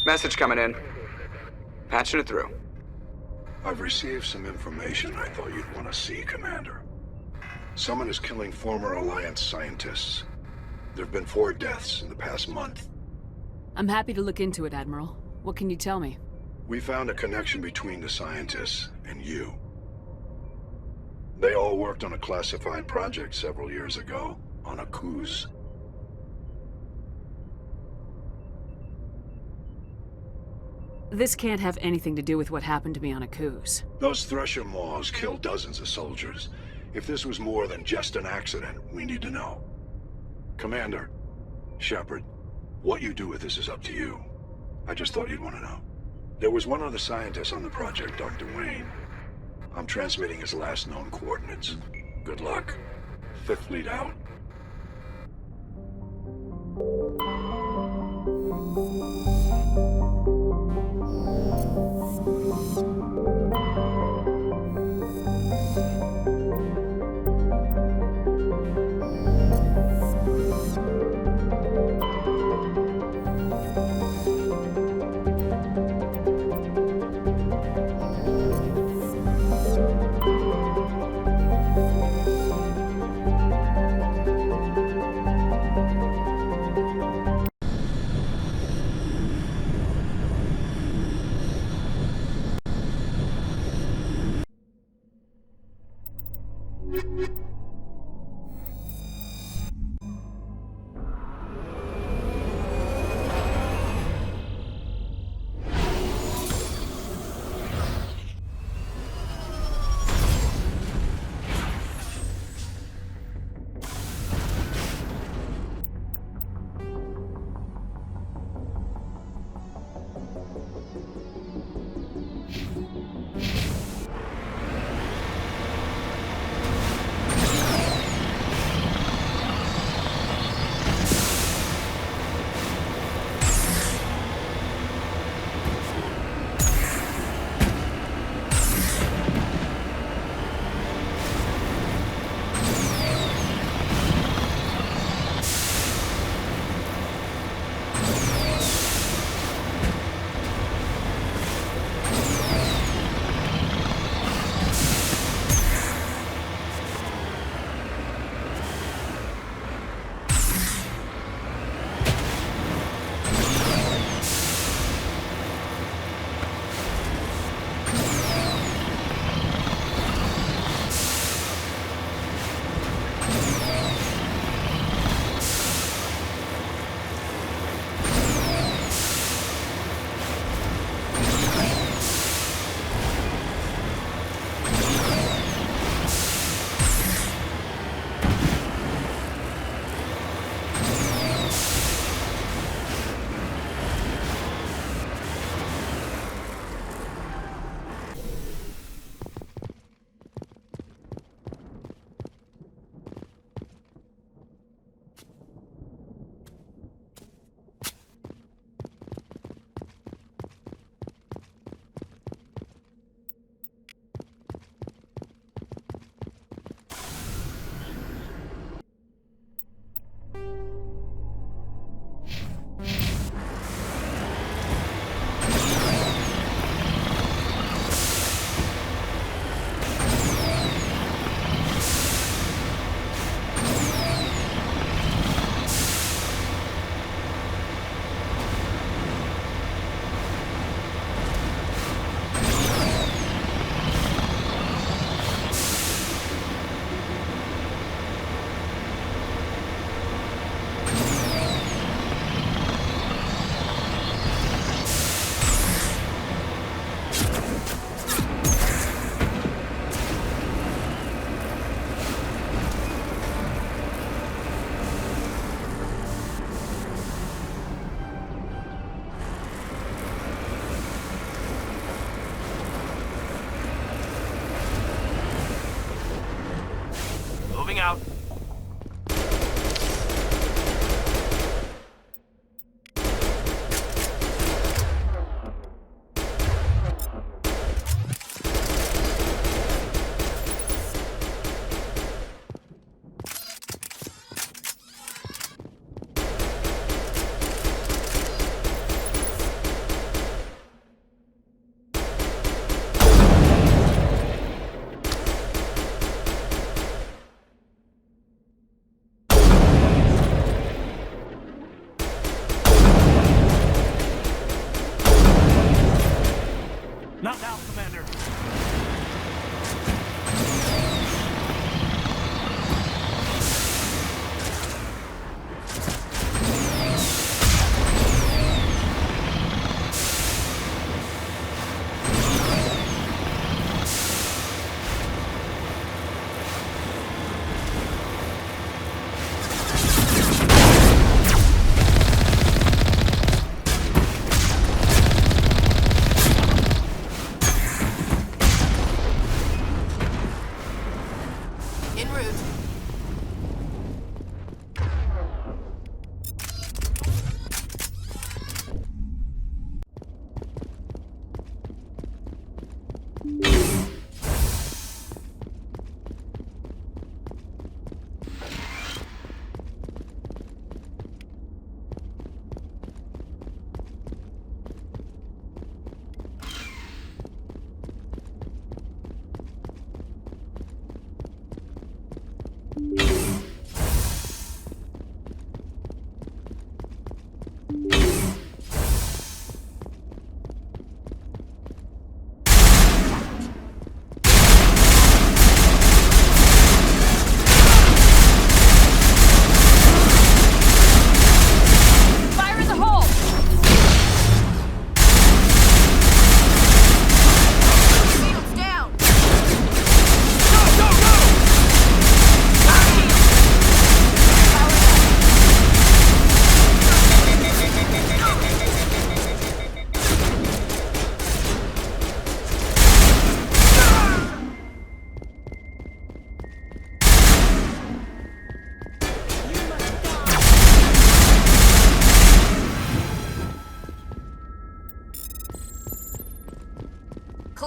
Message coming in. Patching it through. I've received some information I thought you'd want to see, Commander. Someone is killing former Alliance scientists. There have been 4 deaths in the past month. I'm happy to look into it, Admiral. What can you tell me? We found a connection between the scientists and you. They all worked on a classified project several years ago, on a cruise. This can't have anything to do with what happened to me on Akuz. Those Thresher Maws killed dozens of soldiers. If this was more than just an accident, we need to know. Commander Shepard, what you do with this is up to you. I just thought you'd want to know. There was one other scientist on the project, Dr. Wayne. I'm transmitting his last known coordinates. Good luck. 5th Fleet out.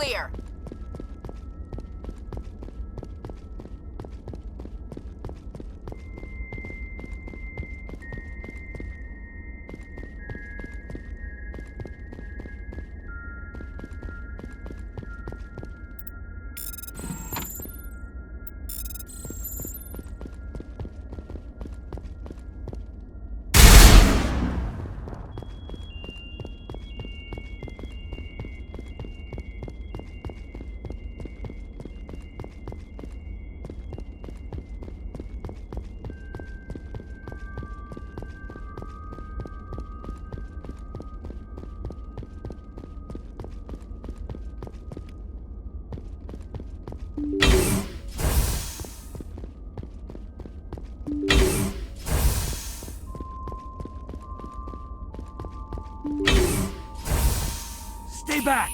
clear. Stay back!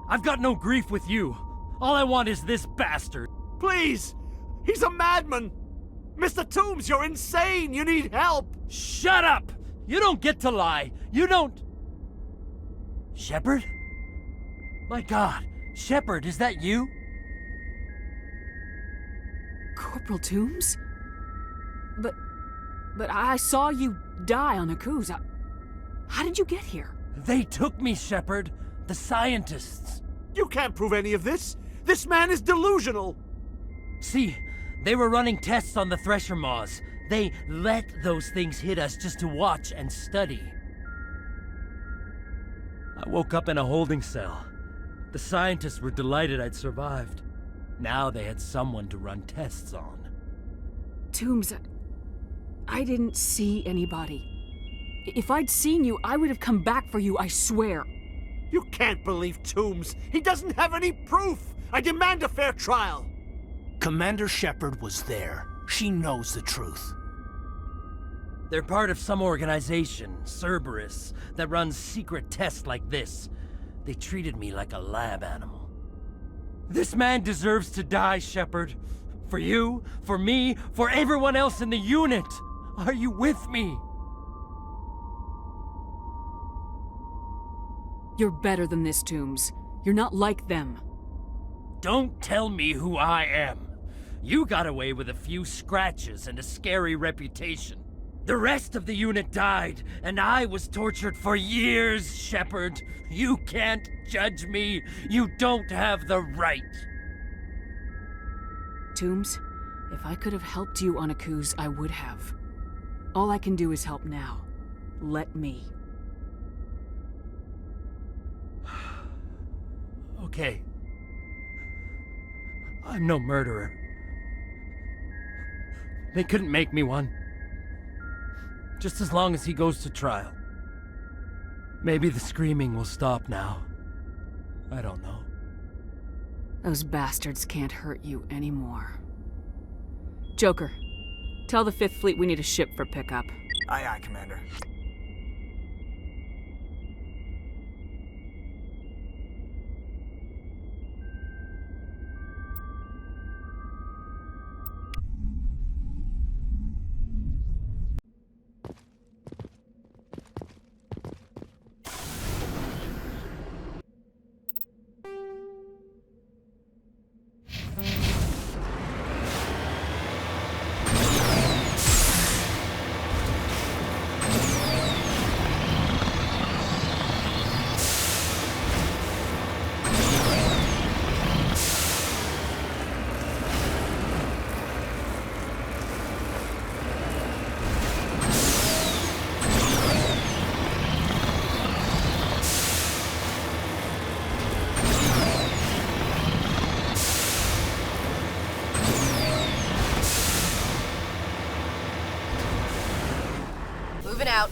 I've got no grief with you. All I want is this bastard. Please! He's a madman! Mr. Toombs, you're insane! You need help! Shut up! You don't get to lie. You don't... Shepard? My God, Shepard, is that you? Corporal Toombs? But I saw you die on Aku's. How did you get here? They took me, Shepard. The scientists. You can't prove any of this! This man is delusional! See, they were running tests on the Thresher Maws. They let those things hit us just to watch and study. I woke up in a holding cell. The scientists were delighted I'd survived. Now they had someone to run tests on. Toombs, I didn't see anybody. If I'd seen you, I would have come back for you, I swear. You can't believe Toombs! He doesn't have any proof! I demand a fair trial! Commander Shepard was there. She knows the truth. They're part of some organization, Cerberus, that runs secret tests like this. They treated me like a lab animal. This man deserves to die, Shepard. For you, for me, for everyone else in the unit. Are you with me? You're better than this, Toombs. You're not like them. Don't tell me who I am. You got away with a few scratches and a scary reputation. The rest of the unit died, and I was tortured for years, Shepard. You can't judge me. You don't have the right. Toombs, if I could have helped you on Aku's, I would have. All I can do is help now. Let me. Okay. I'm no murderer. They couldn't make me one. Just as long as he goes to trial. Maybe the screaming will stop now. I don't know. Those bastards can't hurt you anymore. Joker, tell the 5th Fleet we need a ship for pickup. Aye, aye, Commander. Moving out.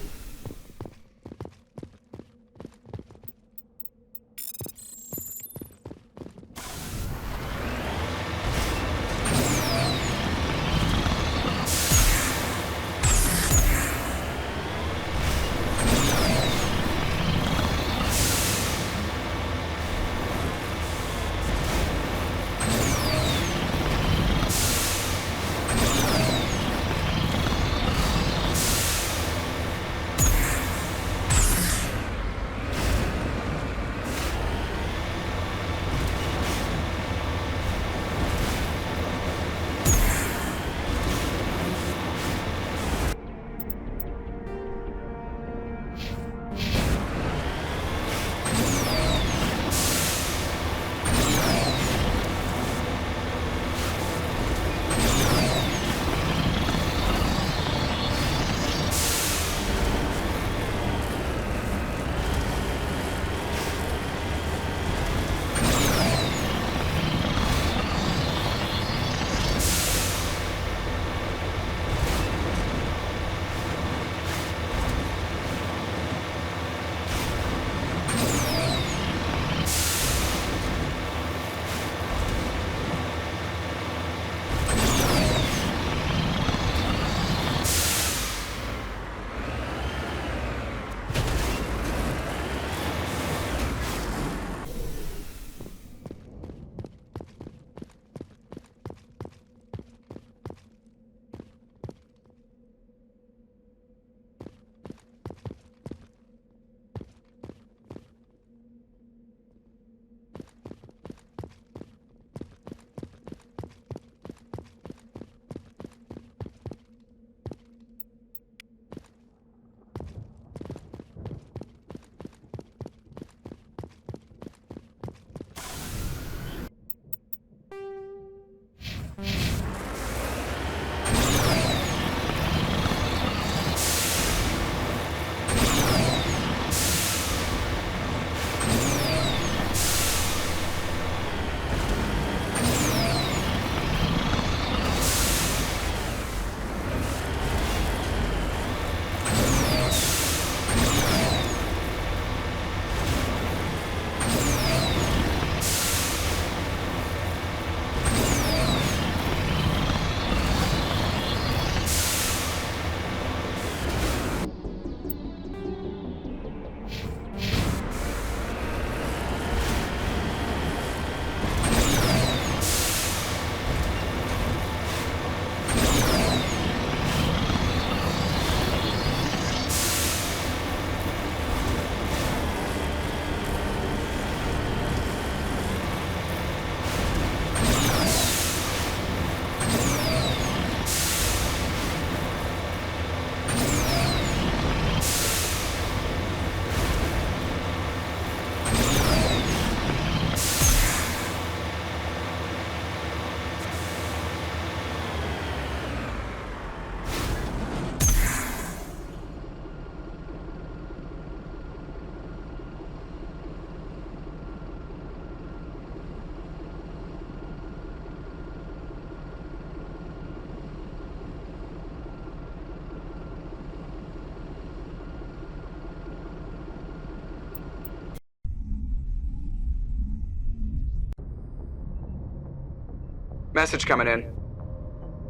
Message coming in.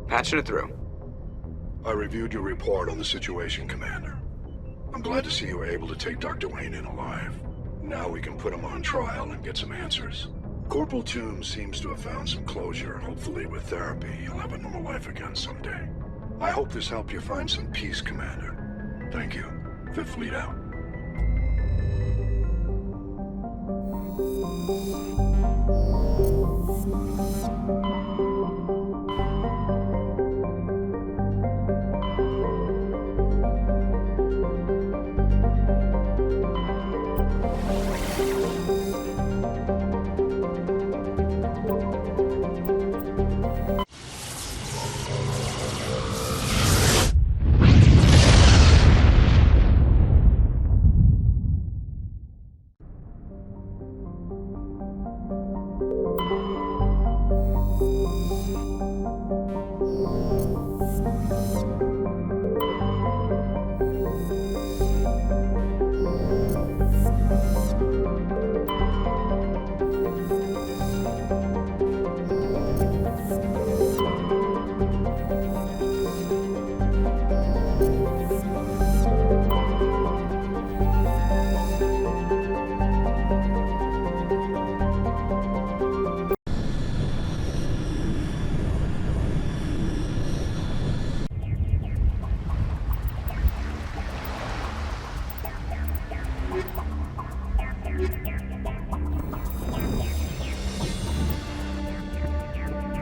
Patching it through. I reviewed your report on the situation, Commander. I'm glad to see you were able to take Dr. Wayne in alive. Now we can put him on trial and get some answers. Corporal Toombs seems to have found some closure, and hopefully with therapy, he'll have a normal life again someday. I hope this helped you find some peace, Commander. Thank you. Fifth Fleet out.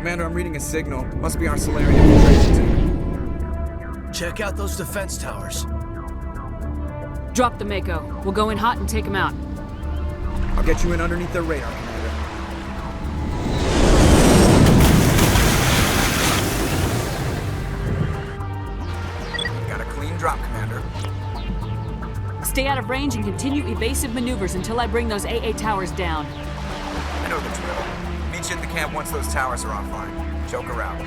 Commander, I'm reading a signal. Must be our Salarian infiltration team. Check out those defense towers. Drop the Mako. We'll go in hot and take him out. I'll get you in underneath their radar, Commander. Got a clean drop, Commander. Stay out of range and continue evasive maneuvers until I bring those AA towers down. I know the drill. Meet you at the camp once those towers are offline. Joke around.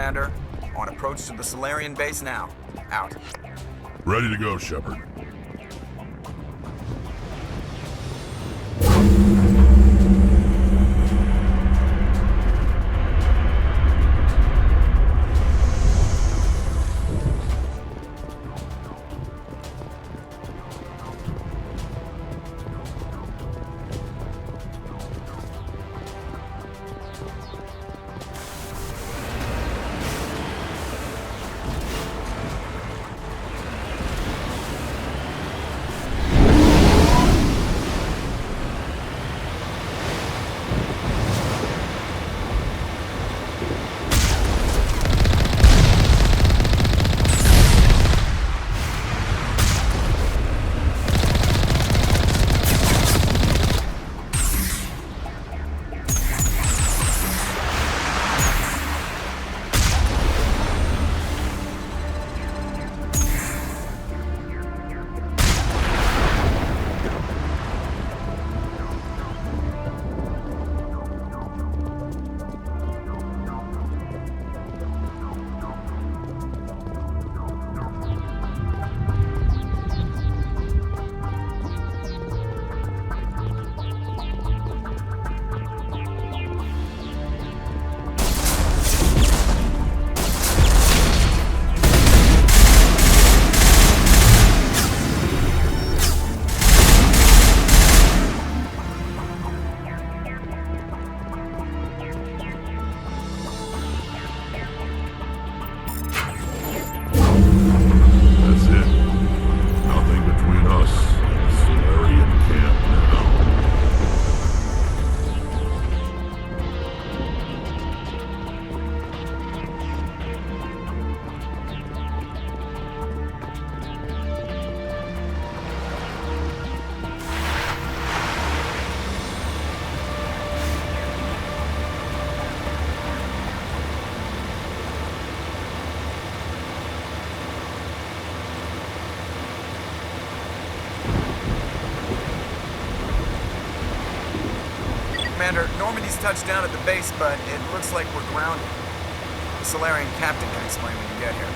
Commander. On approach to the Salarian base now. Out. Ready to go, Shepard. Commander, Normandy's touched down at the base, but it looks like we're grounded. The Salarian captain can explain when you get here.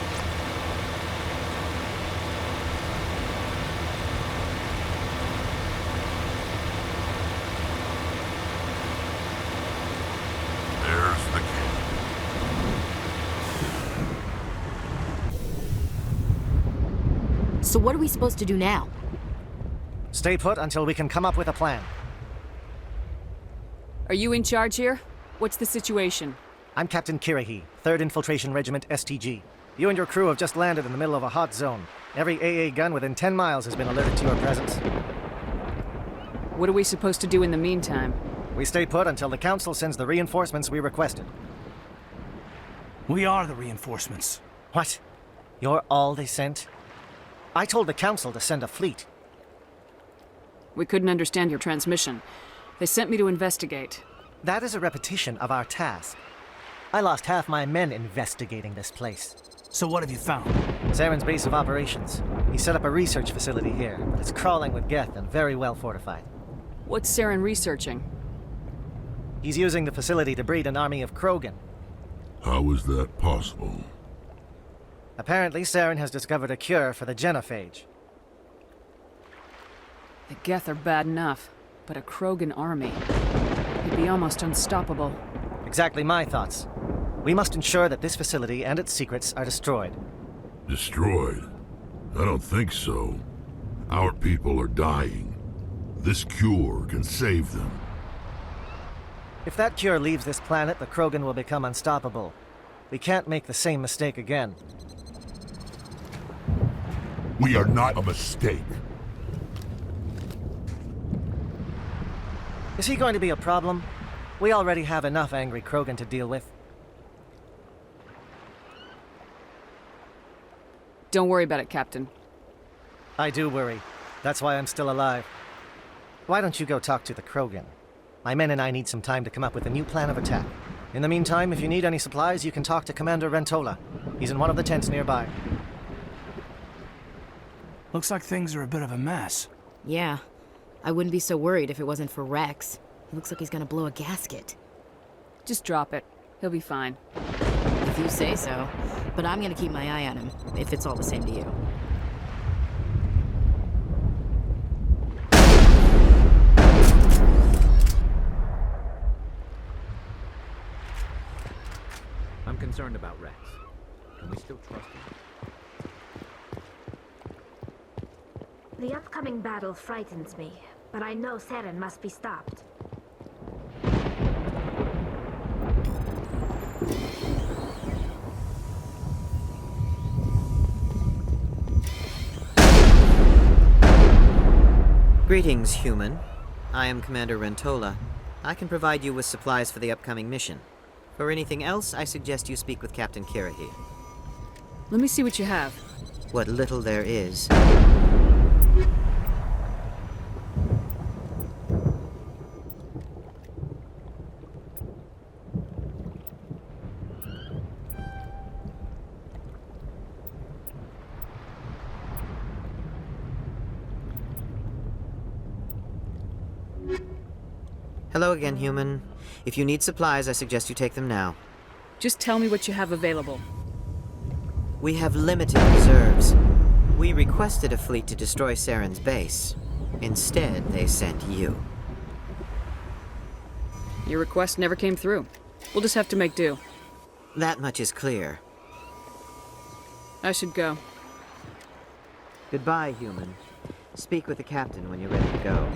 There's the camp. So what are we supposed to do now? Stay put until we can come up with a plan. Are you in charge here? What's the situation? I'm Captain Kirahi, 3rd Infiltration Regiment STG. You and your crew have just landed in the middle of a hot zone. Every AA gun within 10 miles has been alerted to your presence. What are we supposed to do in the meantime? We stay put until the Council sends the reinforcements we requested. We are the reinforcements. What? You're all they sent? I told the Council to send a fleet. We couldn't understand your transmission. They sent me to investigate. That is a repetition of our task. I lost half my men investigating this place. So what have you found? Saren's base of operations. He set up a research facility here, but it's crawling with Geth and very well fortified. What's Saren researching? He's using the facility to breed an army of Krogan. How is that possible? Apparently, Saren has discovered a cure for the genophage. The Geth are bad enough, but a Krogan army. It'd be almost unstoppable. Exactly my thoughts. We must ensure that this facility and its secrets are destroyed. Destroyed? I don't think so. Our people are dying. This cure can save them. If that cure leaves this planet, the Krogan will become unstoppable. We can't make the same mistake again. We are not a mistake. Is he going to be a problem? We already have enough angry Krogan to deal with. Don't worry about it, Captain. I do worry. That's why I'm still alive. Why don't you go talk to the Krogan? My men and I need some time to come up with a new plan of attack. In the meantime, if you need any supplies, you can talk to Commander Rentola. He's in one of the tents nearby. Looks like things are a bit of a mess. Yeah. I wouldn't be so worried if it wasn't for Rex. He looks like he's gonna blow a gasket. Just drop it. He'll be fine. If If you say so. But I'm gonna keep my eye on him, if it's all the same to you. I'm concerned about Rex. Can we still trust him? The upcoming battle frightens me, but I know Saren must be stopped. Greetings, human. I am Commander Rentola. I can provide you with supplies for the upcoming mission. For anything else, I suggest you speak with Captain Kira here. Let me see what you have. What little there is. Hello again, human. If you need supplies, I suggest you take them now. Just tell me what you have available. We have limited reserves. We requested a fleet to destroy Saren's base. Instead, they sent you. Your request never came through. We'll just have to make do. That much is clear. I should go. Goodbye, human. Speak with the captain when you're ready to go.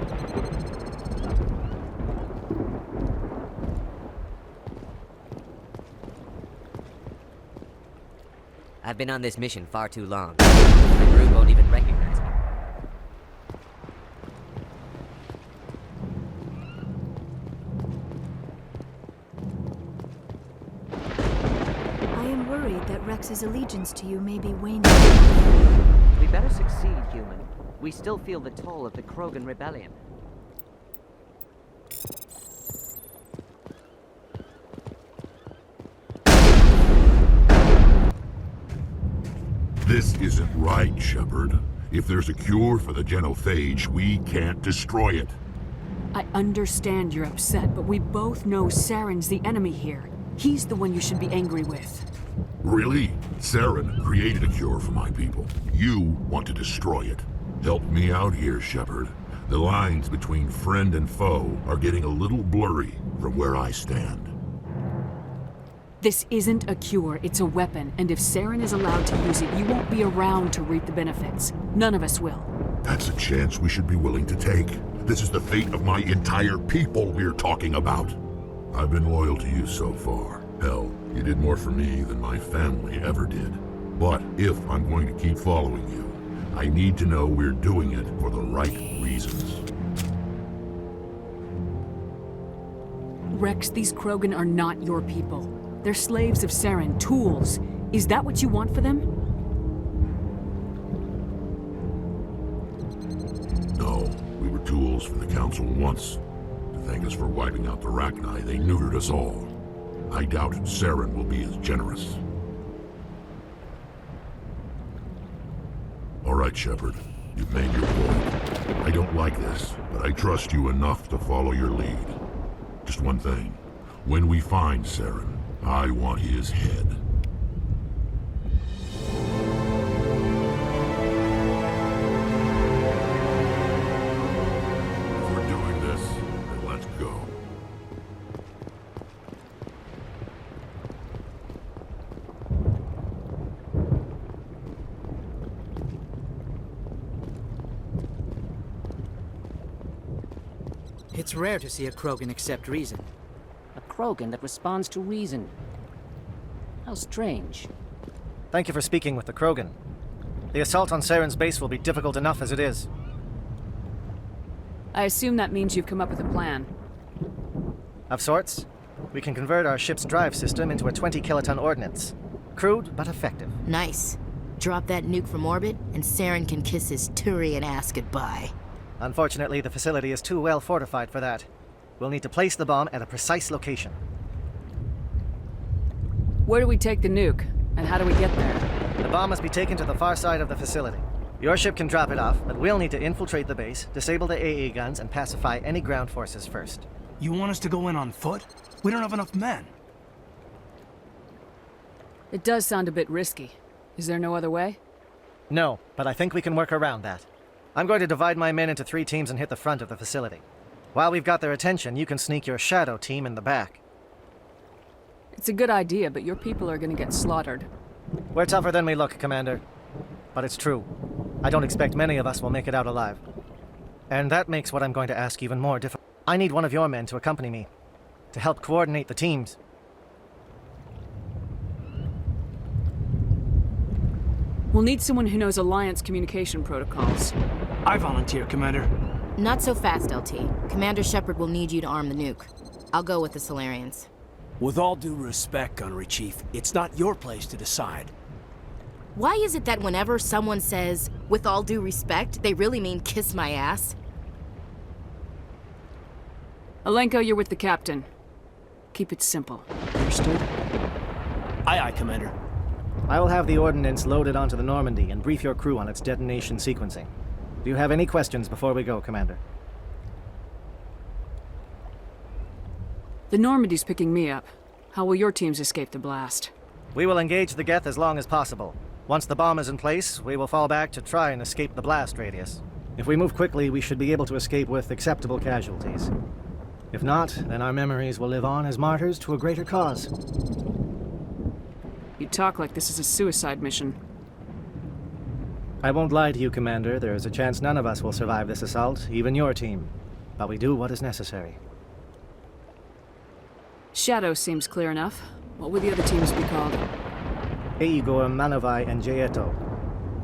I've been on this mission far too long. My crew won't even recognize me. I am worried that Rex's allegiance to you may be waning. We better succeed, human. We still feel the toll of the Krogan rebellion. This isn't right, Shepard. If there's a cure for the genophage, we can't destroy it. I understand you're upset, but we both know Saren's the enemy here. He's the one you should be angry with. Really? Saren created a cure for my people. You want to destroy it. Help me out here, Shepard. The lines between friend and foe are getting a little blurry from where I stand. This isn't a cure, it's a weapon, and if Saren is allowed to use it, you won't be around to reap the benefits. None of us will. That's a chance we should be willing to take. This is the fate of my entire people we're talking about. I've been loyal to you so far. Hell, you did more for me than my family ever did. But if I'm going to keep following you, I need to know we're doing it for the right reasons. Rex, these Krogan are not your people. They're slaves of Saren, tools. Is that what you want for them? No, we were tools for the Council once. To thank us for wiping out the Rachni, they neutered us all. I doubt Saren will be as generous. All right, Shepard. You've made your point. I don't like this, but I trust you enough to follow your lead. Just one thing. When we find Saren, I want his head. If we're doing this, then let's go. It's rare to see a Krogan accept reason. A Krogan that responds to reason. How strange. Thank you for speaking with the Krogan. The assault on Saren's base will be difficult enough as it is. I assume that means you've come up with a plan. Of sorts. We can convert our ship's drive system into a 20-kiloton ordnance. Crude, but effective. Nice. Drop that nuke from orbit, and Saren can kiss his Turian ass goodbye. Unfortunately, the facility is too well fortified for that. We'll need to place the bomb at a precise location. Where do we take the nuke? And how do we get there? The bomb must be taken to the far side of the facility. Your ship can drop it off, but we'll need to infiltrate the base, disable the AA guns, and pacify any ground forces first. You want us to go in on foot? We don't have enough men. It does sound a bit risky. Is there no other way? No, but I think we can work around that. I'm going to divide my men into 3 teams and hit the front of the facility. While we've got their attention, you can sneak your shadow team in the back. It's a good idea, but your people are gonna get slaughtered. We're tougher than we look, Commander. But it's true. I don't expect many of us will make it out alive. And that makes what I'm going to ask even more difficult. I need one of your men to accompany me, to help coordinate the teams. We'll need someone who knows Alliance communication protocols. I volunteer, Commander. Not so fast, LT. Commander Shepard will need you to arm the nuke. I'll go with the Solarians. With all due respect, Gunnery Chief, it's not your place to decide. Why is it that whenever someone says, with all due respect, they really mean kiss my ass? Alenko, you're with the captain. Keep it simple. Understood? Aye, aye, Commander. I will have the ordnance loaded onto the Normandy and brief your crew on its detonation sequencing. Do you have any questions before we go, Commander? The Normandy's picking me up. How will your teams escape the blast? We will engage the Geth as long as possible. Once the bomb is in place, we will fall back to try and escape the blast radius. If we move quickly, we should be able to escape with acceptable casualties. If not, then our memories will live on as martyrs to a greater cause. You talk like this is a suicide mission. I won't lie to you, Commander. There is a chance none of us will survive this assault, even your team. But we do what is necessary. Shadow seems clear enough. What would the other teams be called? Igor, Manovai, and Jaeto.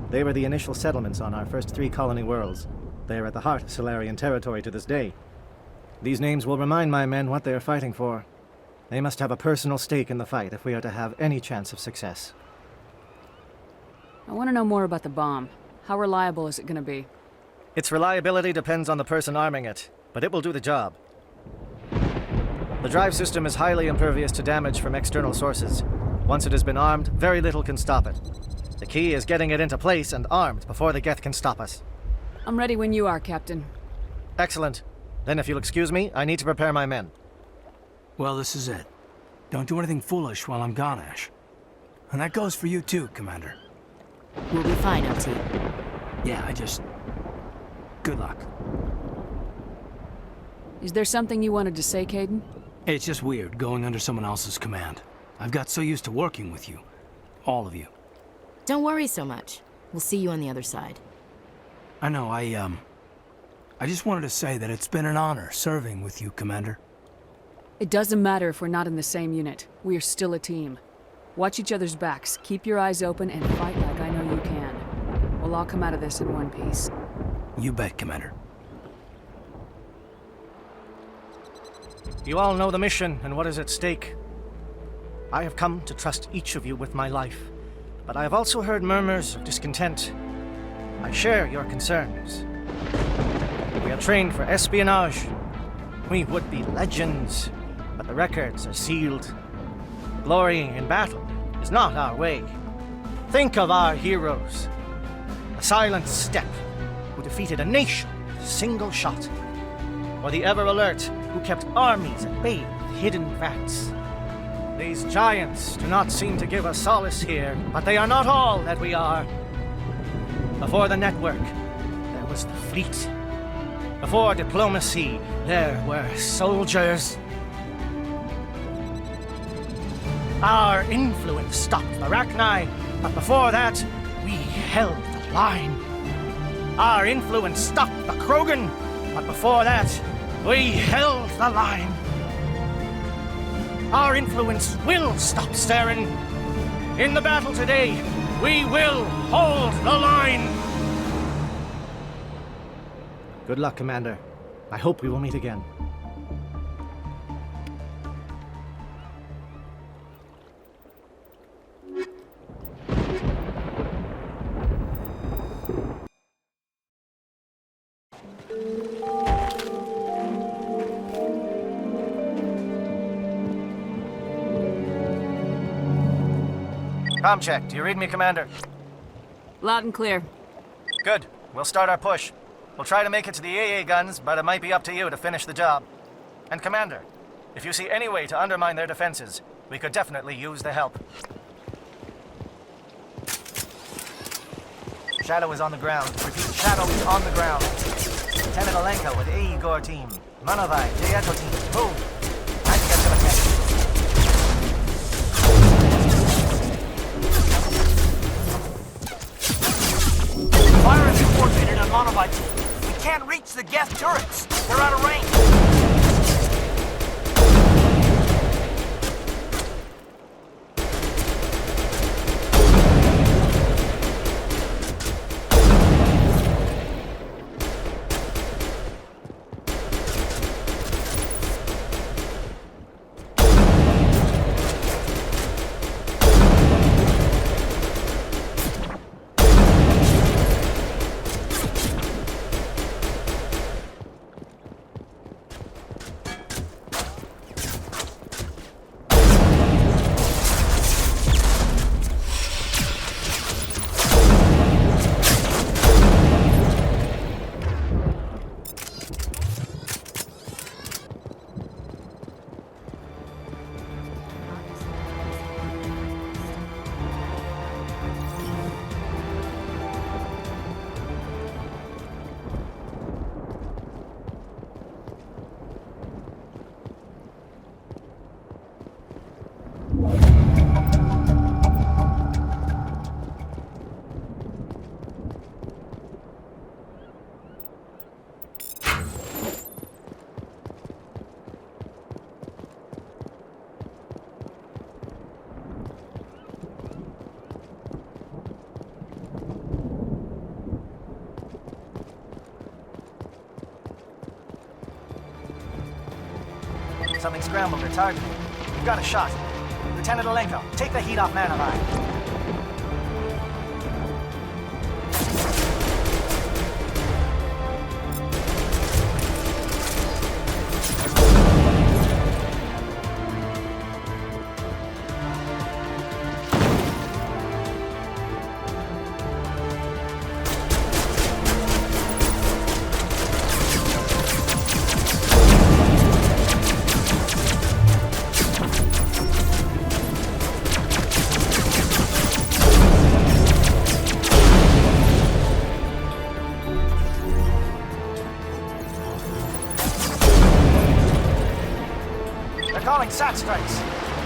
They were the initial settlements on our first 3 colony worlds. They are at the heart of Solarian territory to this day. These names will remind my men what they are fighting for. They must have a personal stake in the fight if we are to have any chance of success. I want to know more about the bomb. How reliable is it going to be? Its reliability depends on the person arming it, but it will do the job. The drive system is highly impervious to damage from external sources. Once it has been armed, very little can stop it. The key is getting it into place and armed before the Geth can stop us. I'm ready when you are, Captain. Excellent. Then if you'll excuse me, I need to prepare my men. Well, this is it. Don't do anything foolish while I'm gone, Ash. And that goes for you too, Commander. We'll be fine, LT. Yeah, good luck. Is there something you wanted to say, Caden? It's just weird going under someone else's command. I've got so used to working with you. All of you. Don't worry so much. We'll see you on the other side. I know, I just wanted to say that it's been an honor serving with you, Commander. It doesn't matter if we're not in the same unit. We are still a team. Watch each other's backs, keep your eyes open, and fight like I know you can. We'll all come out of this in one piece. You bet, Commander. You all know the mission and what is at stake. I have come to trust each of you with my life, but I have also heard murmurs of discontent. I share your concerns. We are trained for espionage. We would be legends, but the records are sealed. Glory in battle is not our way. Think of our heroes. The silent step who defeated a nation with a single shot. Or the ever-alert who kept armies at bay with hidden facts. These giants do not seem to give us solace here, but they are not all that we are. Before the network, there was the fleet. Before diplomacy, there were soldiers. Our influence stopped the Rachni, but before that, we held the line. Our influence stopped the Krogan, but before that, we held the line. Our influence will stop Saren. In the battle today, we will hold the line. Good luck, Commander. I hope we will meet again. Comm check. Do you read me, Commander? Loud and clear. Good. We'll start our push. We'll try to make it to the AA guns, but it might be up to you to finish the job. And Commander, if you see any way to undermine their defenses, we could definitely use the help. Shadow is on the ground. Repeat, Shadow is on the ground. Lieutenant Alenka with A. Igor team. Manovai, Dieto team. Move. Time to get to the tent. Fire is coordinated on Monovai team. We can't reach the guest turrets. They're out of range. Something scrambled. They're targeting. We've got a shot. Lieutenant Alenko, take the heat off Manovai. Calling SAT strikes.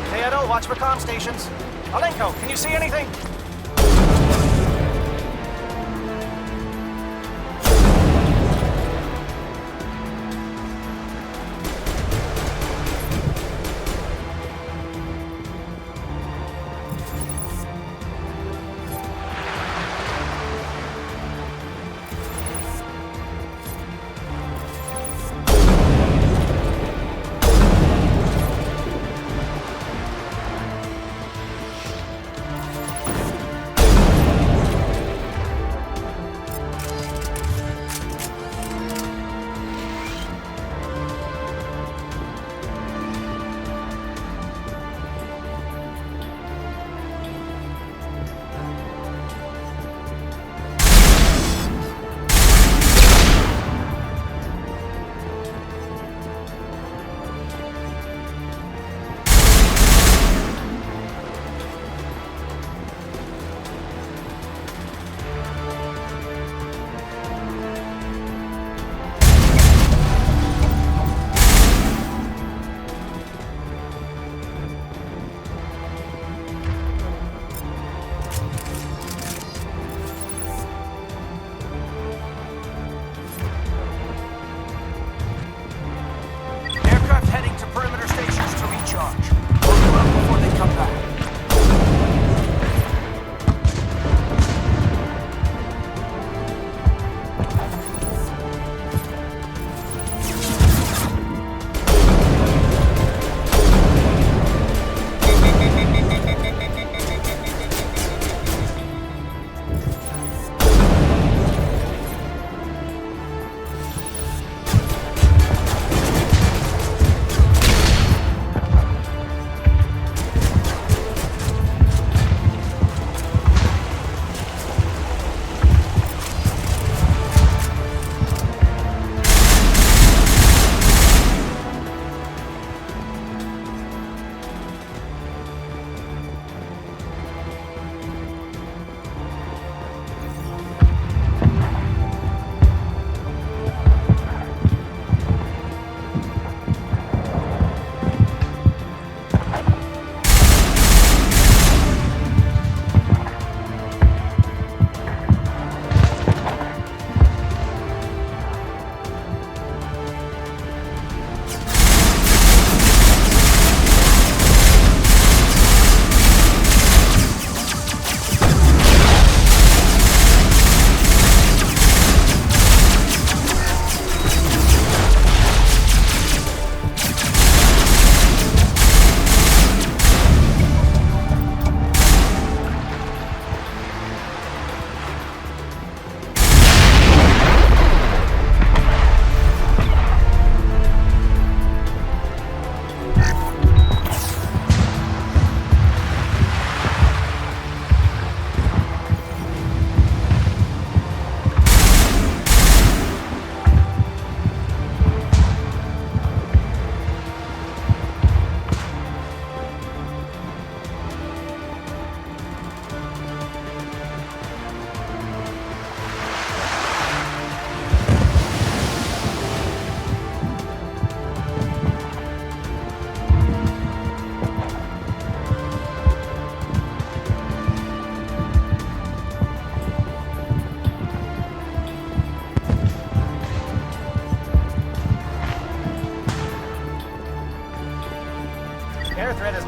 Theodore, watch for comm stations. Alenko, can you see anything?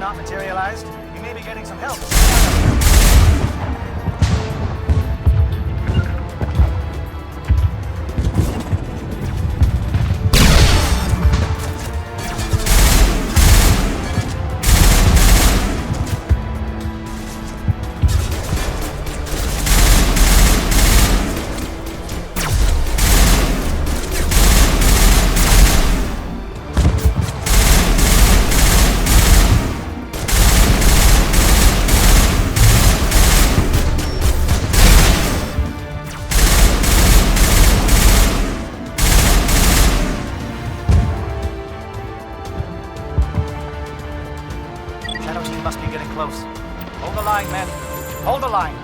not materialized, you may be getting some help. Must be getting close. Hold the line, men. Hold the line.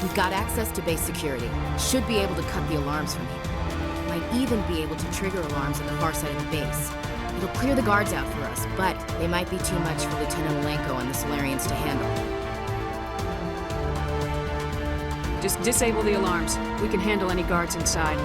We've got access to base security. Should be able to cut the alarms from here. Might even be able to trigger alarms on the far side of the base. It'll clear the guards out for us, but they might be too much for Lieutenant Malenko and the Solarians to handle. Just disable the alarms. We can handle any guards inside.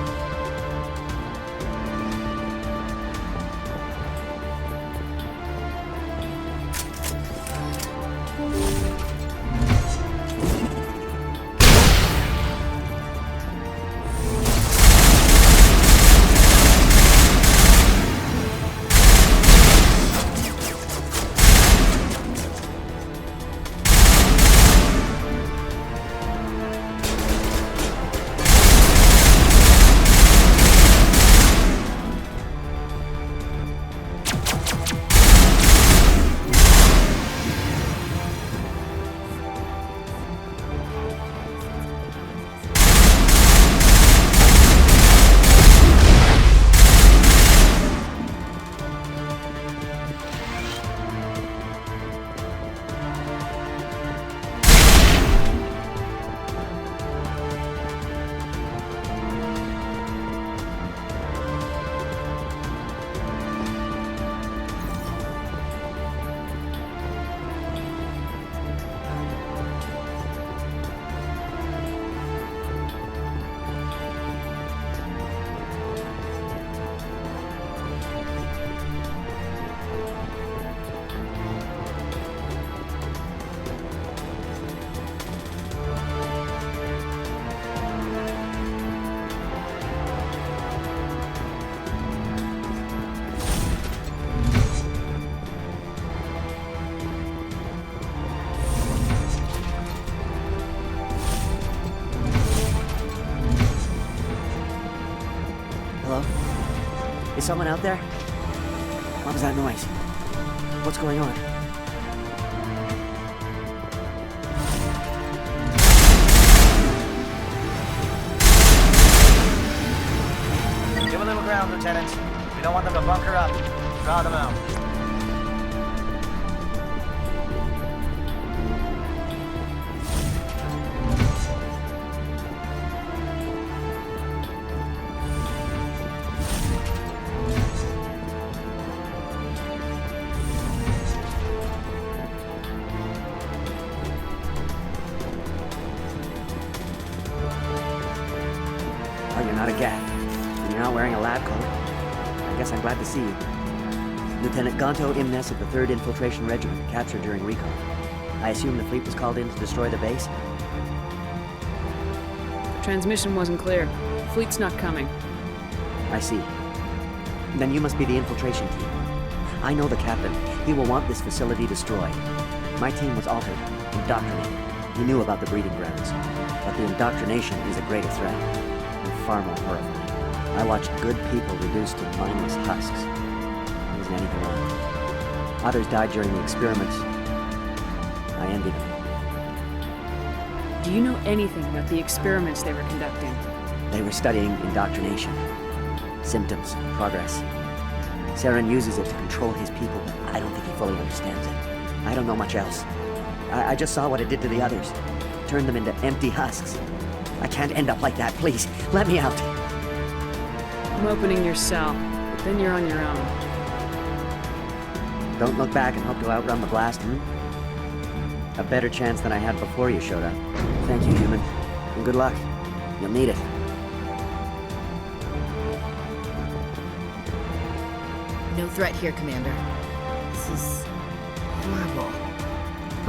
Is someone out there? What was that noise? What's going on? Give a little ground, Lieutenant. We don't want them to bunker up. Draw them out. not a Geth, and you're not wearing a lab coat. I guess I'm glad to see you. Lieutenant Gonto Imnes of the 3rd Infiltration Regiment, captured during recon. I assume the fleet was called in to destroy the base? The transmission wasn't clear. The fleet's not coming. I see. Then you must be the infiltration team. I know the captain. He will want this facility destroyed. My team was altered, indoctrinated. He knew about the breeding grounds. But the indoctrination is a greater threat, and far more horrifying. I watched good people reduced to mindless husks. There wasn't anything wrong. Others died during the experiments. I envy them. Do you know anything about the experiments they were conducting? They were studying indoctrination. Symptoms, progress. Saren uses it to control his people, but I don't think he fully understands it. I don't know much else. I just saw what it did to the others. Turned them into empty husks. I can't end up like that, please. Let me out. I'm opening your cell, but then you're on your own. Don't look back and hope to outrun the blast, A better chance than I had before you showed up. Thank you, human. And good luck. You'll need it. No threat here, Commander. This is horrible.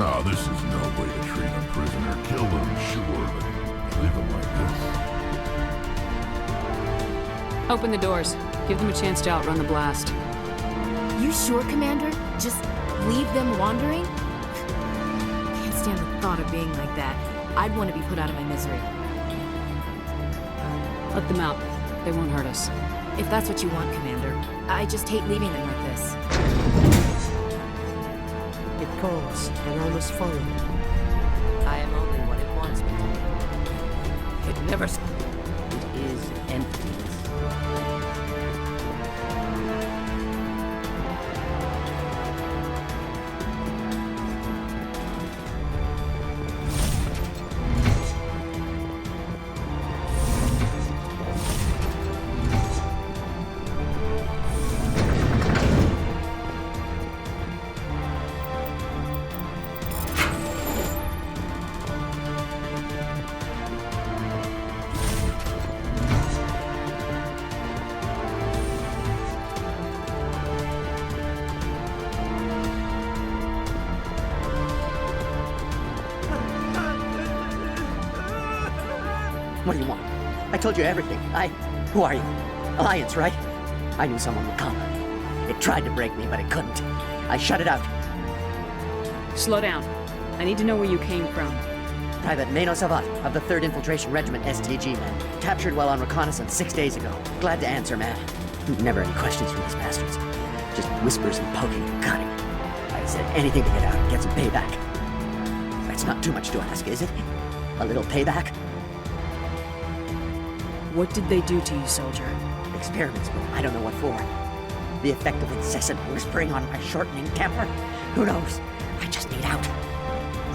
Ah, this is no way to treat a prisoner. Kill them, sure, but leave them like this. Open the doors. Give them a chance to outrun the blast. You sure, Commander? Just leave them wandering? Can't stand the thought of being like that. I'd want to be put out of my misery. Let them out. They won't hurt us. If that's what you want, Commander. I just hate leaving them like this. It calls, and I must follow. I am only what it wants me to be. It never... It is emptiness. What do you want? I told you everything. Who are you? Alliance, right? I knew someone would come. It tried to break me, but it couldn't. I shut it out. Slow down. I need to know where you came from. Private Mano Savat of the 3rd Infiltration Regiment STG, man. Captured while on reconnaissance 6 days ago. Glad to answer, man. Never any questions from these bastards. Just whispers and poking and cutting. I said anything to get out and get some payback. That's not too much to ask, is it? A little payback? What did they do to you, soldier? Experiments, but I don't know what for. The effect of incessant whispering on my shortening temper? Who knows? I just need out.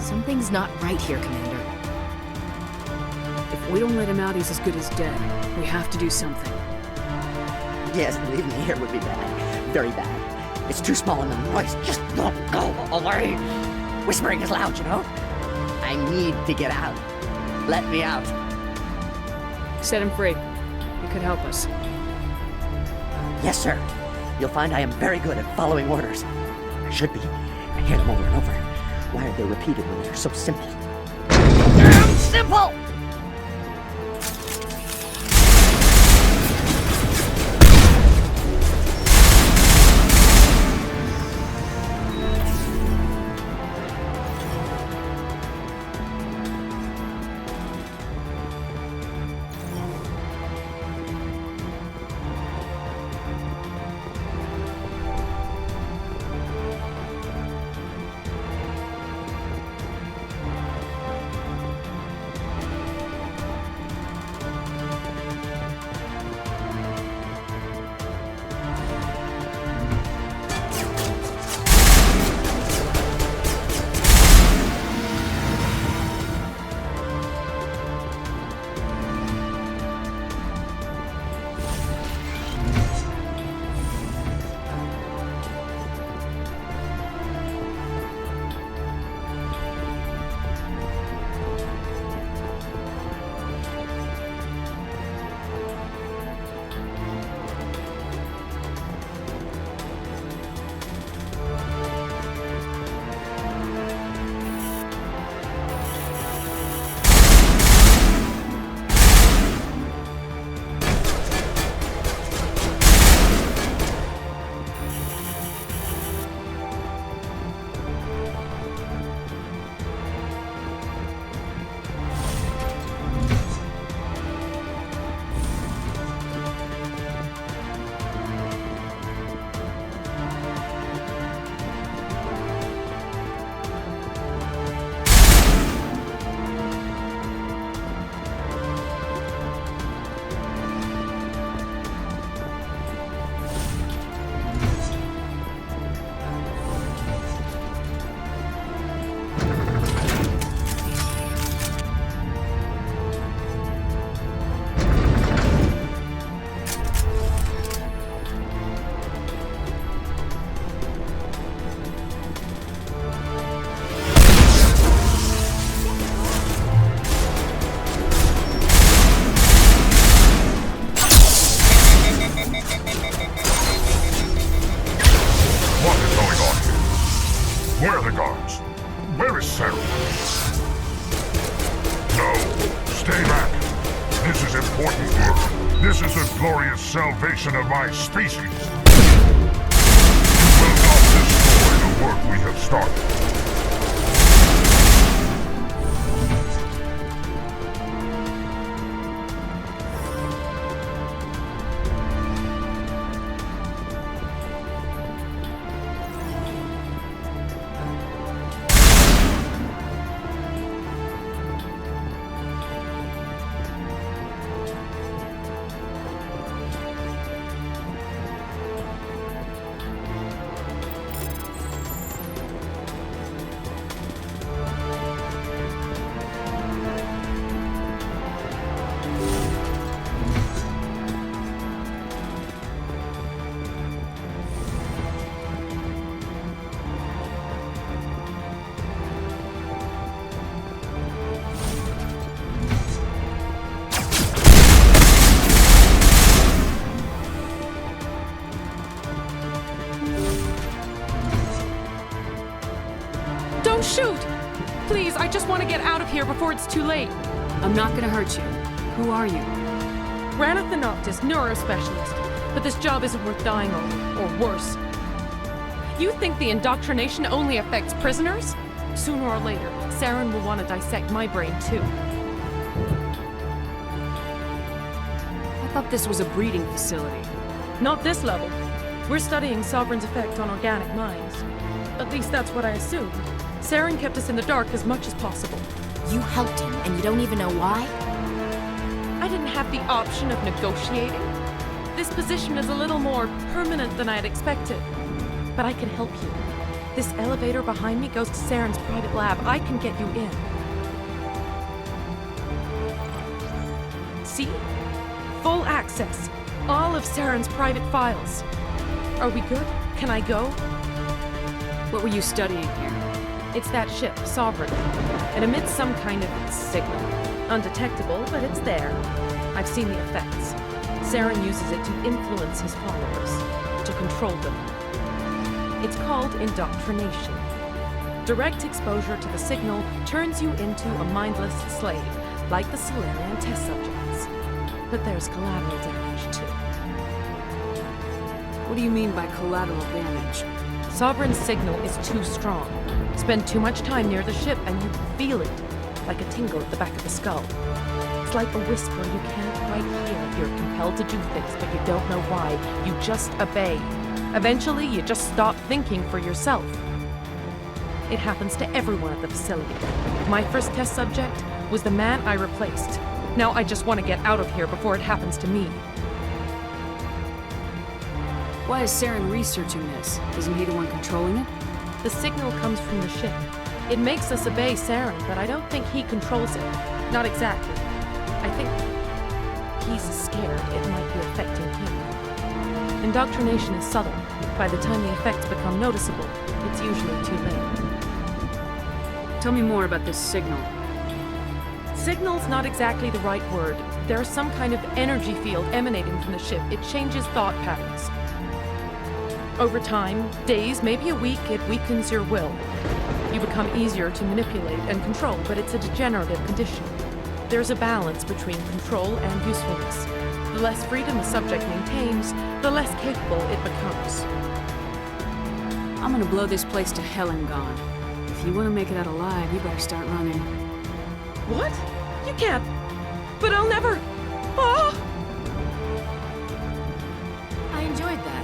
Something's not right here, Commander. If we don't let him out, he's as good as dead. We have to do something. Yes, leaving me here would be bad. Very bad. It's too small in the noise. Just don't go away. Whispering is loud, you know? I need to get out. Let me out. Set him free. He could help us. Yes, sir. You'll find I am very good at following orders. I should be. I hear them over and over. Why are they repeated when they're so simple? Damn simple! Where are the guards? Where is Saren? No, stay back. This is important work. This is the glorious salvation of my species. You will not destroy the work we have started. Don't shoot! Please, I just want to get out of here before it's too late. I'm not gonna hurt you. Who are you? Raneth the Noctis, neurospecialist. But this job isn't worth dying over, or worse. You think the indoctrination only affects prisoners? Sooner or later, Saren will want to dissect my brain too. I thought this was a breeding facility. Not this level. We're studying Sovereign's effect on organic minds. At least that's what I assumed. Saren kept us in the dark as much as possible. You helped him, and you don't even know why? I didn't have the option of negotiating. This position is a little more permanent than I had expected. But I can help you. This elevator behind me goes to Saren's private lab. I can get you in. See? Full access. All of Saren's private files. Are we good? Can I go? What were you studying here? It's that ship, Sovereign. It emits some kind of signal. Undetectable, but it's there. I've seen the effects. Saren uses it to influence his followers, to control them. It's called indoctrination. Direct exposure to the signal turns you into a mindless slave, like the Salarian test subjects. But there's collateral damage, too. What do you mean by collateral damage? Sovereign's signal is too strong. Spend too much time near the ship and you feel it, like a tingle at the back of the skull. It's like a whisper you can't quite hear. You're compelled to do things, but you don't know why. You just obey. Eventually, you just stop thinking for yourself. It happens to everyone at the facility. My first test subject was the man I replaced. Now I just want to get out of here before it happens to me. Why is Saren researching this? Isn't he the one controlling it? The signal comes from the ship. It makes us obey Saren, but I don't think he controls it. Not exactly. I think he's scared it might be affecting him. Indoctrination is subtle. By the time the effects become noticeable, it's usually too late. Tell me more about this signal. Signal's not exactly the right word. There's some kind of energy field emanating from the ship. It changes thought patterns. Over time, days, maybe a week, it weakens your will. You become easier to manipulate and control, but it's a degenerative condition. There's a balance between control and usefulness. The less freedom the subject maintains, the less capable it becomes. I'm gonna blow this place to hell and gone. If you want to make it out alive, you better start running. What? You can't. But I'll never. Ah! I enjoyed that.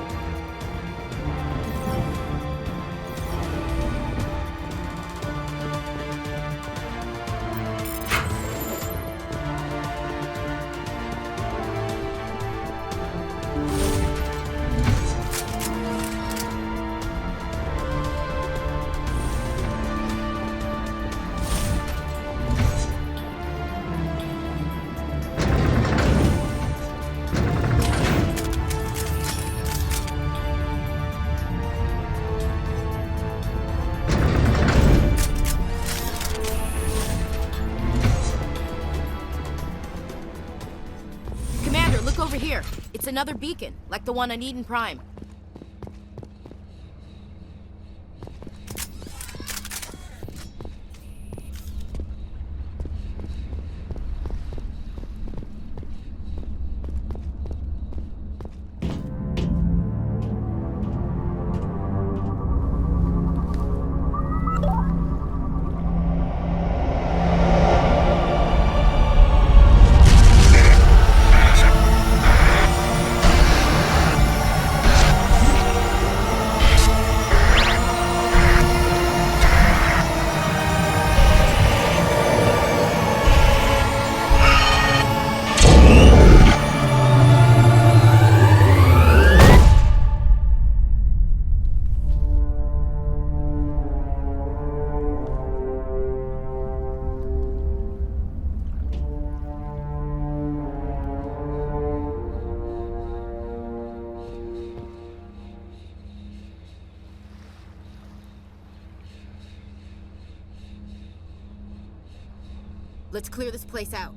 Over here. It's another beacon, like the one on Eden Prime. Let's clear this place out.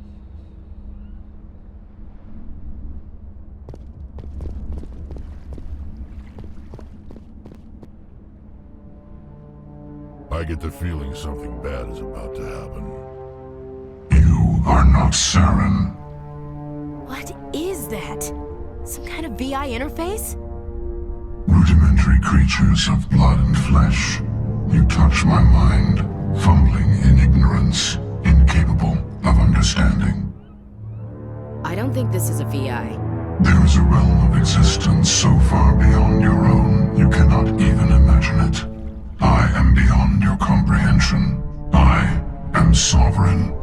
I get the feeling something bad is about to happen. You are not Saren. What is that? Some kind of VI interface? Rudimentary creatures of blood and flesh. You touch my mind, fumbling in ignorance, incapable of understanding. I don't think this is a VI. There is a realm of existence so far beyond your own, you cannot even imagine it. I am beyond your comprehension. I am sovereign.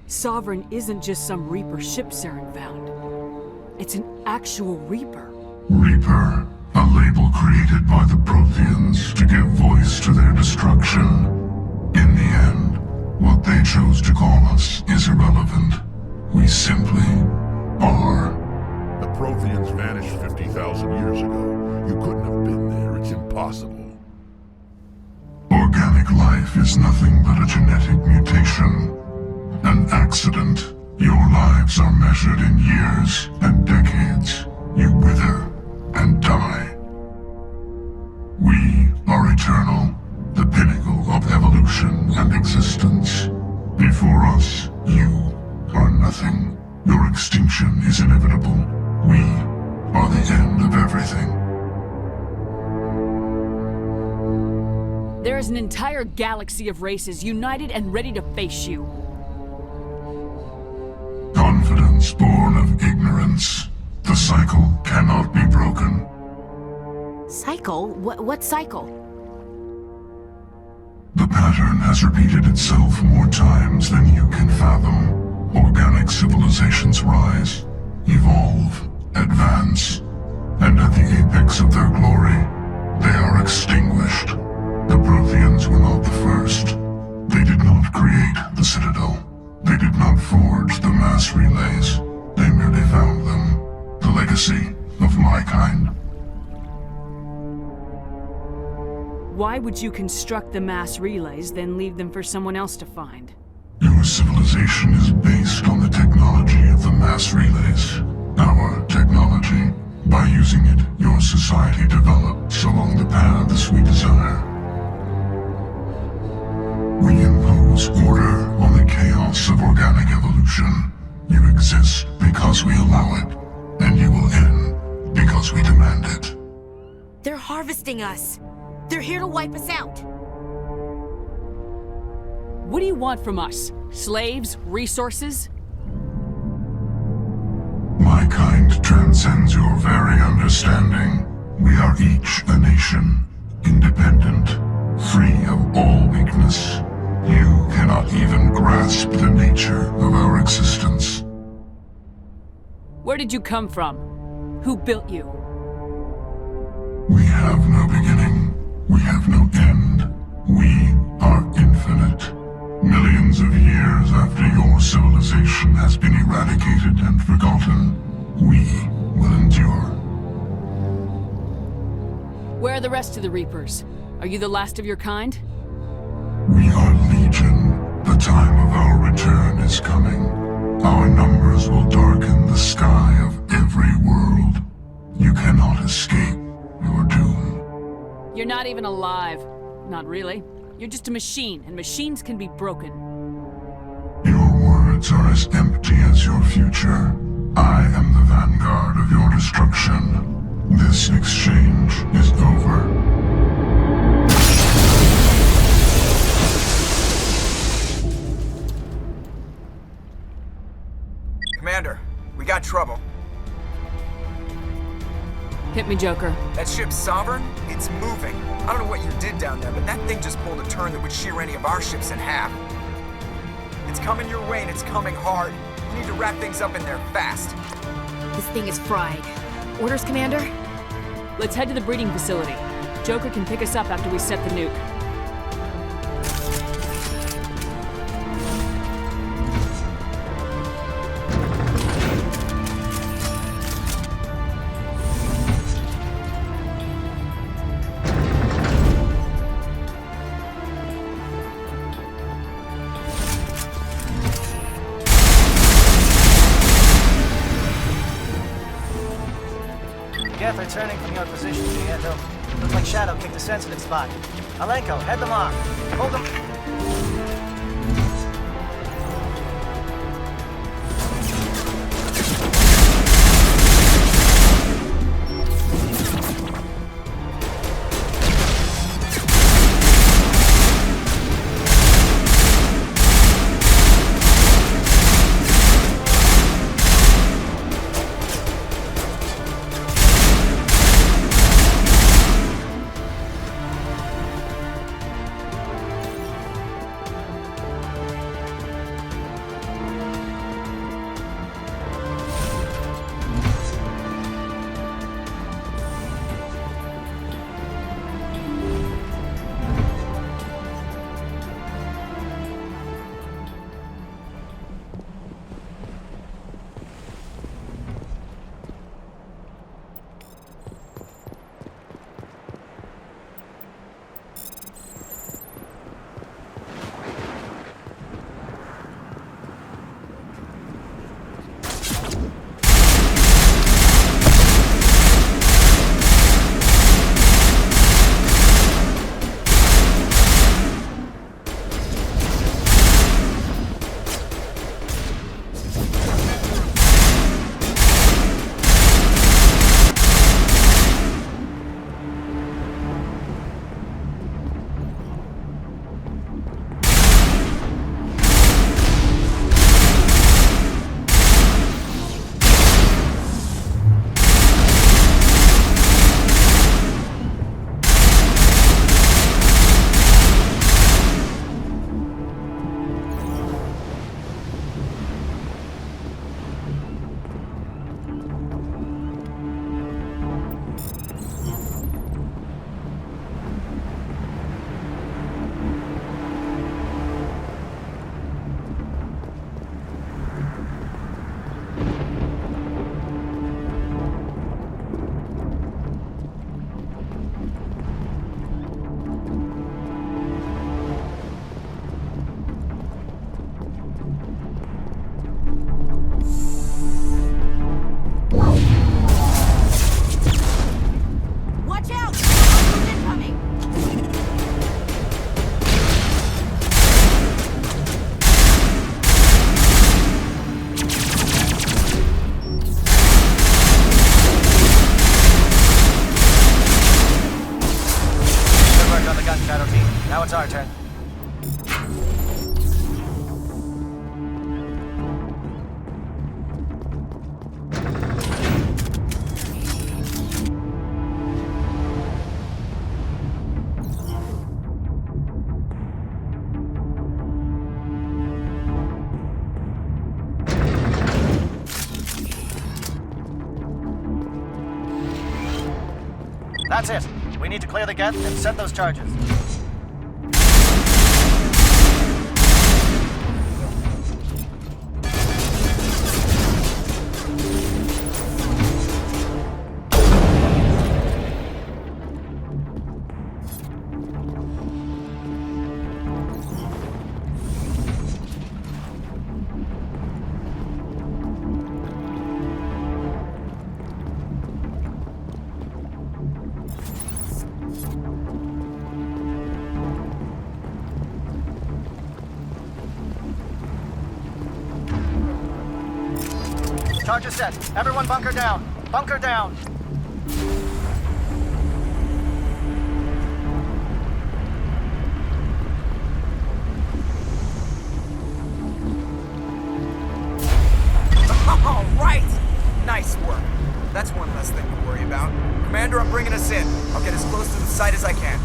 Sovereign isn't just some Reaper ship Saren found. It's an actual Reaper. Reaper, a label created by the Protheans to give voice to their destruction. In the end, what they chose to call us is irrelevant. We simply are. The Protheans vanished 50,000 years ago. You couldn't have been there. It's impossible. Organic life is nothing but a genetic mutation. An accident. Your lives are measured in years and decades. You wither and die. We are eternal, the pinnacle of evolution and existence. Before us, you are nothing. Your extinction is inevitable. We are the end of everything. There is an entire galaxy of races united and ready to face you. Confidence born of ignorance. The cycle cannot be broken. Cycle? What cycle? The pattern has repeated itself more times than you can fathom. Organic civilizations rise, evolve, advance, and at the apex of their glory, they are extinguished. The Protheans were not the first. They did not create the Citadel. They did not forge the mass relays. They merely found them. The legacy of my kind. Why would you construct the mass relays, then leave them for someone else to find? Your civilization is based on the technology of the mass relays. Our technology. By using it, your society develops along the paths we desire. We impose order on the chaos of organic evolution. You exist because we allow it, and you will end because we demand it. They're harvesting us. They're here to wipe us out. What do you want from us? Slaves? Resources? My kind transcends your very understanding. We are each a nation, independent, free of all weakness. You cannot even grasp the nature of our existence. Where did you come from? Who built you? We have no beginning. We have no end. We are infinite. Millions of years after your civilization has been eradicated and forgotten, we will endure. Where are the rest of the Reapers? Are you the last of your kind? We are legion. The time of our return is coming. Our numbers will darken the sky of every world. You cannot escape your doom. You're not even alive. Not really. You're just a machine, and machines can be broken. Your words are as empty as your future. I am the vanguard of your destruction. This exchange is over. Commander, we got trouble. Hit me, Joker. That ship's Sovereign? It's moving. I don't know what you did down there, but that thing just pulled a turn that would shear any of our ships in half. It's coming your way, and it's coming hard. You need to wrap things up in there fast. This thing is fried. Orders, Commander? Let's head to the breeding facility. Joker can pick us up after we set the nuke. returning from your position, Prieto. Looks like Shadow kicked a sensitive spot. Alenko, head them off. Hold them... It's our turn. That's it. We need to clear the gate and set those charges. Charge is set. Everyone bunker down. Bunker down. All right! Nice work. That's one less thing to worry about. Commander, I'm bringing us in. I'll get as close to the site as I can.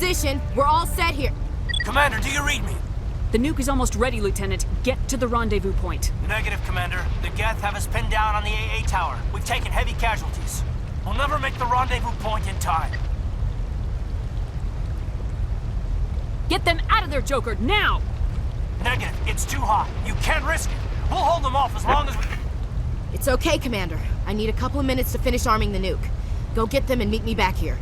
position. We're all set here. Commander, do you read me? The nuke is almost ready, Lieutenant. Get to the rendezvous point. Negative, Commander. The Geth have us pinned down on the AA tower. We've taken heavy casualties. We'll never make the rendezvous point in time. Get them out of there, Joker, now! Negative. It's too hot. You can't risk it. We'll hold them off as long as we... It's okay, Commander. I need a couple of minutes to finish arming the nuke. Go get them and meet me back here.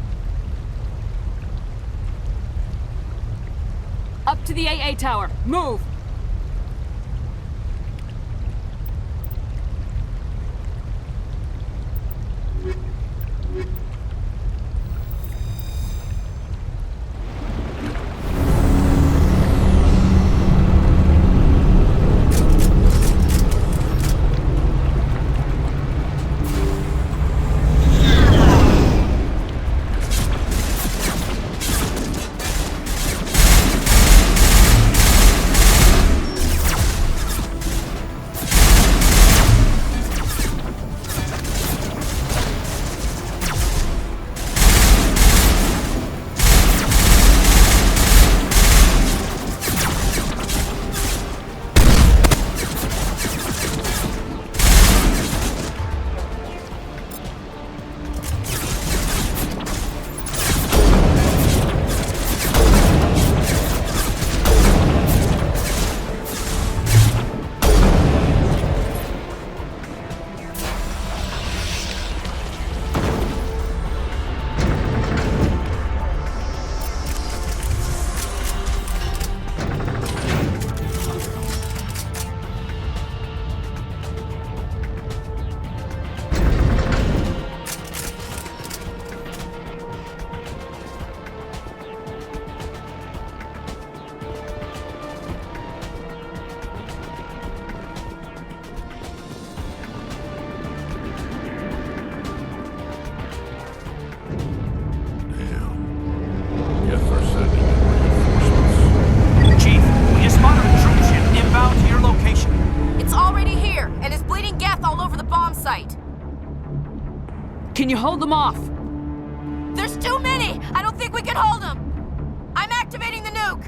Up to the AA tower. Move! Can you hold them off? There's too many! I don't think we can hold them! I'm activating the nuke!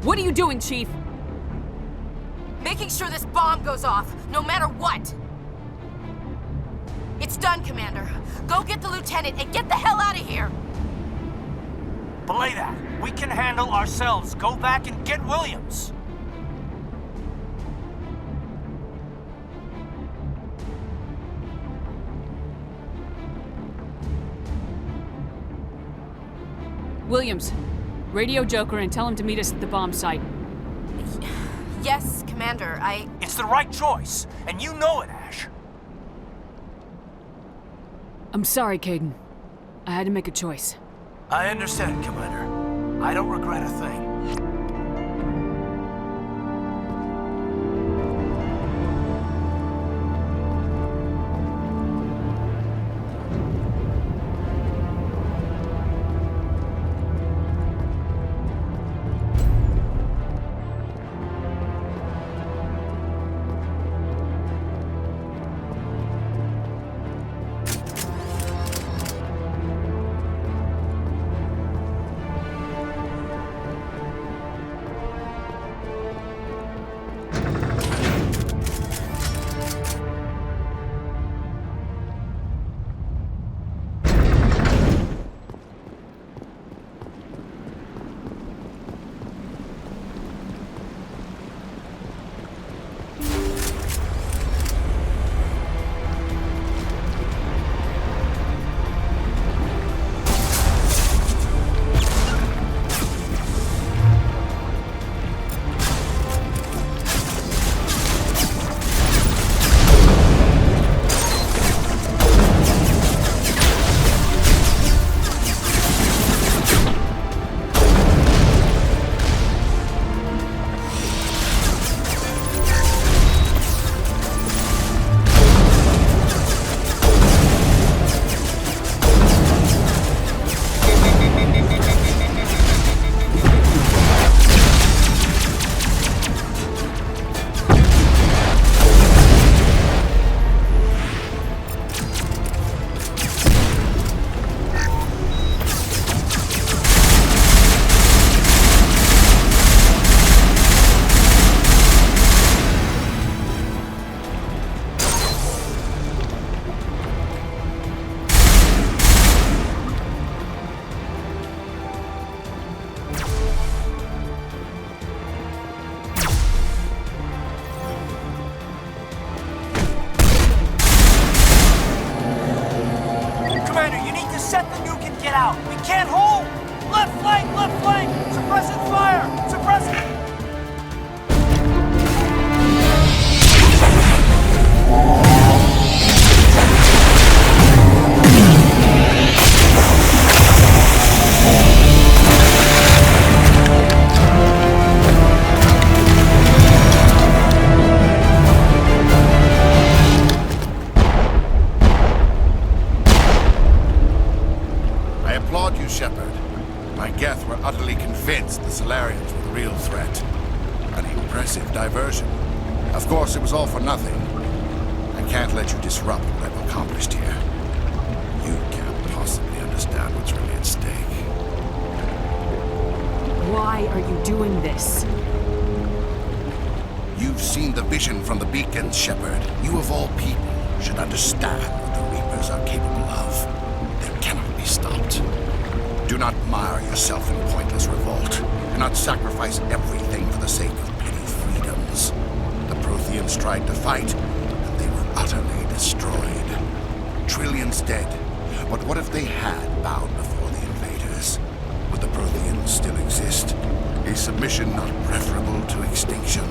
What are you doing, Chief? Making sure this bomb goes off, no matter what! It's done, Commander. Go get the Lieutenant and get the hell out of here! Belay that. We can handle ourselves. Go back and get Williams. Williams, radio Joker and tell him to meet us at the bomb site. Yes, Commander, It's the right choice, and you know it, Ash. I'm sorry, Caden. I had to make a choice. I understand, Commander. I don't regret a thing. of diversion. Of course, it was all for nothing. I can't let you disrupt what I've accomplished here. You can't possibly understand what's really at stake. Why are you doing this? You've seen the vision from the beacons, Shepard. You of all people should understand what the Reapers are capable of. They cannot be stopped. Do not mire yourself in pointless revolt. Do not sacrifice everything for the sake of petty freedoms. The Protheans tried to fight, and they were utterly destroyed. Trillions dead. But what if they had bowed before the invaders? Would the Protheans still exist? A submission not preferable to extinction?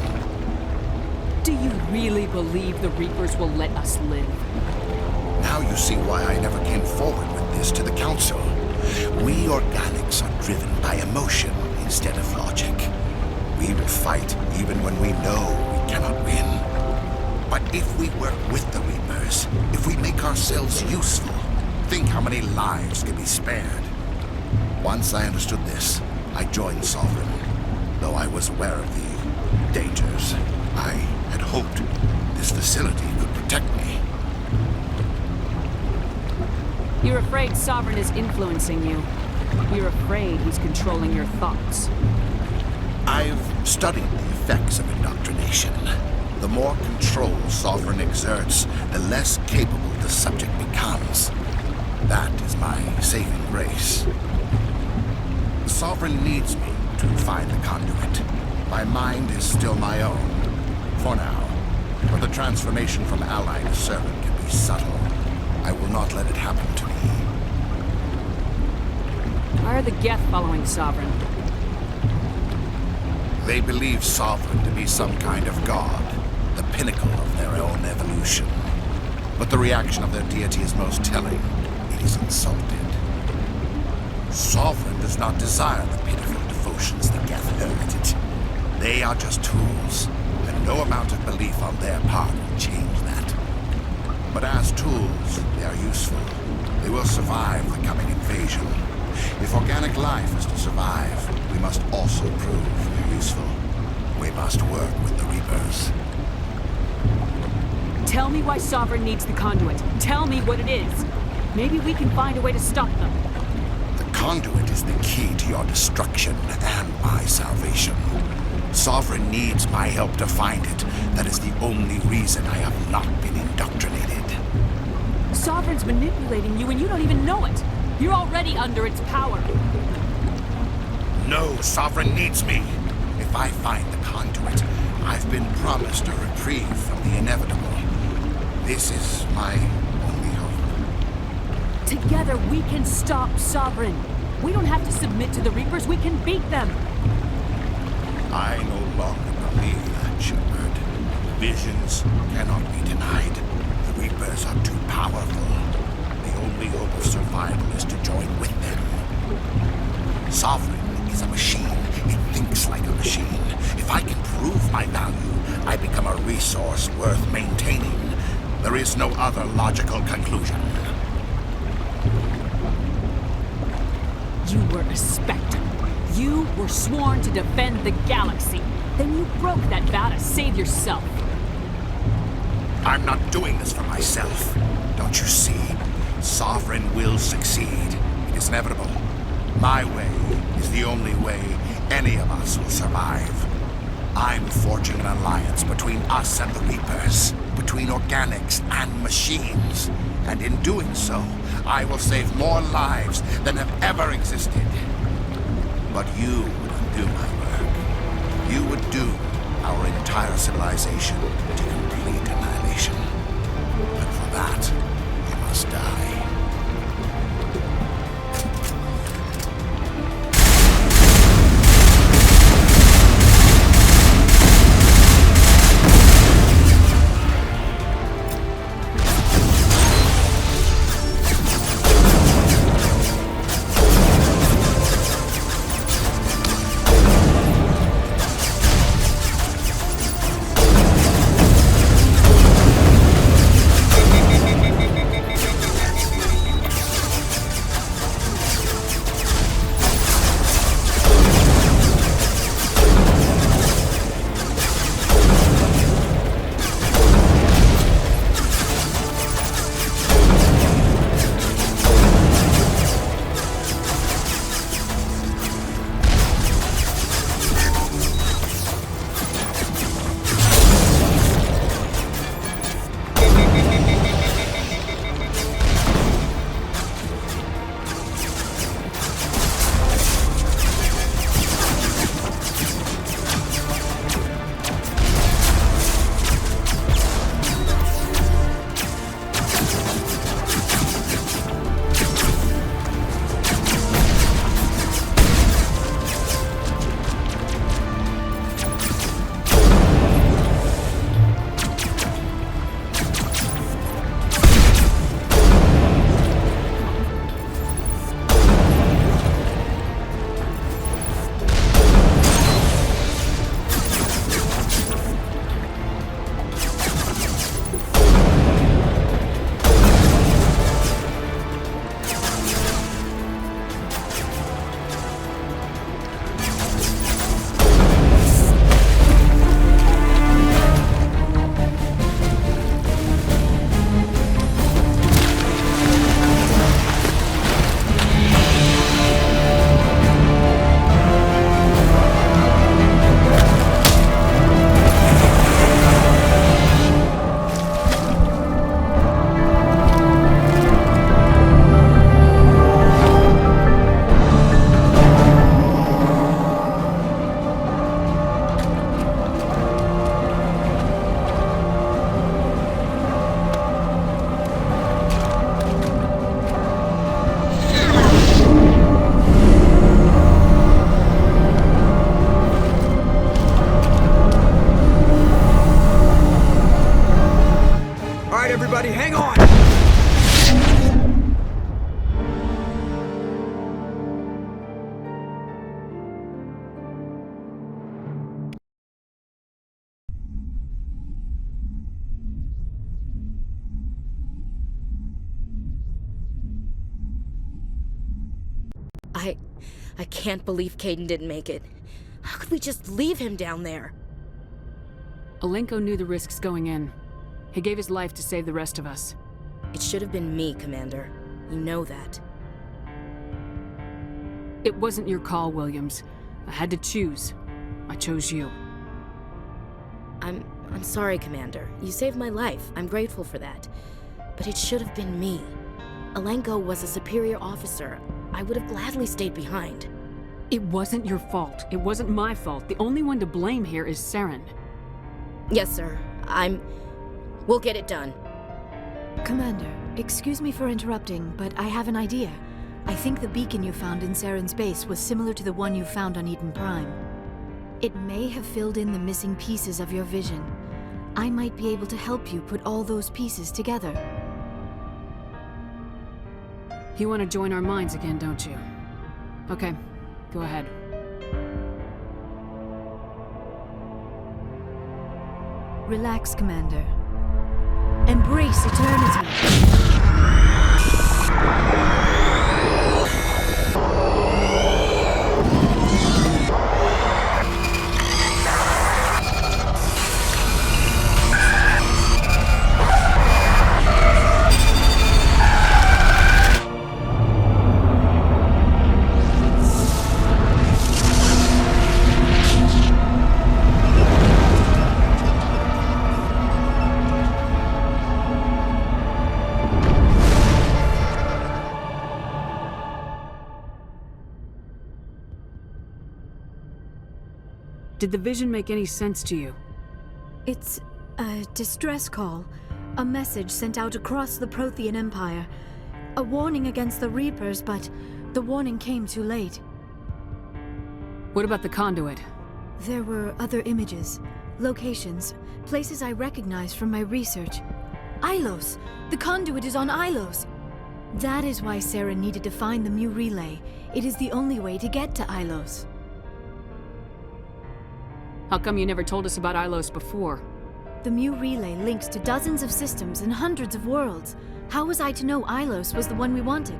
Do you really believe the Reapers will let us live? Now you see why I never came forward with this to the Council. We organics are driven by emotion instead of logic. We will fight even when we know we cannot win. But if we work with the Reapers, if we make ourselves useful, think how many lives can be spared. Once I understood this, I joined Sovereign, though I was aware of the dangers. I had hoped this facility could protect me. You're afraid Sovereign is influencing you. You're afraid he's controlling your thoughts. I've studied the effects of indoctrination. The more control Sovereign exerts, the less capable the subject becomes. That is my saving grace. The Sovereign needs me to find the conduit. My mind is still my own, for now. But the transformation from ally to servant can be subtle. I will not let it happen to me. Why are the Geth following Sovereign? They believe Sovereign to be some kind of god, the pinnacle of their own evolution. But the reaction of their deity is most telling. It is insulted. Sovereign does not desire the pitiful devotions the Geth hurl at it. They are just tools, and no amount of belief on their part will change that. But as tools, they are useful. They will survive the coming invasion. If organic life is to survive, we must also prove they're useful. We must work with the Reapers. Tell me why Sovereign needs the conduit. Tell me what it is. Maybe we can find a way to stop them. The conduit is the key to your destruction and my salvation. Sovereign needs my help to find it. That is the only reason I have not been indoctrinated. Sovereign's manipulating you and you don't even know it. You're already under its power. No, Sovereign needs me. If I find the conduit, I've been promised a reprieve from the inevitable. This is my only hope. Together we can stop Sovereign. We don't have to submit to the Reapers, we can beat them. I no longer believe that, Shepard. Visions cannot be denied. The Reapers are too powerful. The only hope of survival is to join with them. Sovereign is a machine. It thinks like a machine. If I can prove my value, I become a resource worth maintaining. There is no other logical conclusion. You were a Spectre. You were sworn to defend the galaxy. Then you broke that vow to save yourself. I'm not doing this for myself. Don't you see? Sovereign will succeed. It is inevitable. My way is the only way any of us will survive. I'm forging an alliance between us and the Reapers, between organics and machines. And in doing so, I will save more lives than have ever existed. But you would undo my work. You would doom our entire civilization to complete annihilation. But for that, you must die. I can't believe Caden didn't make it. How could we just leave him down there? Alenko knew the risks going in. He gave his life to save the rest of us. It should have been me, Commander. You know that. It wasn't your call, Williams. I had to choose. I chose you. I'm sorry, Commander. You saved my life. I'm grateful for that. But it should have been me. Alenko was a superior officer. I would have gladly stayed behind. It wasn't your fault. It wasn't my fault. The only one to blame here is Saren. Yes, sir. We'll get it done. Commander, excuse me for interrupting, but I have an idea. I think the beacon you found in Saren's base was similar to the one you found on Eden Prime. It may have filled in the missing pieces of your vision. I might be able to help you put all those pieces together. You want to join our minds again, don't you? Okay, go ahead. Relax, Commander. Embrace eternity. Did the vision make any sense to you? It's a distress call. A message sent out across the Prothean Empire. A warning against the Reapers, but the warning came too late. What about the conduit? There were other images, locations, places I recognized from my research. Ilos! The conduit is on Ilos! That is why Saren needed to find the Mu relay. It is the only way to get to Ilos. How come you never told us about Ilos before? The Mu relay links to dozens of systems and hundreds of worlds. How was I to know Ilos was the one we wanted?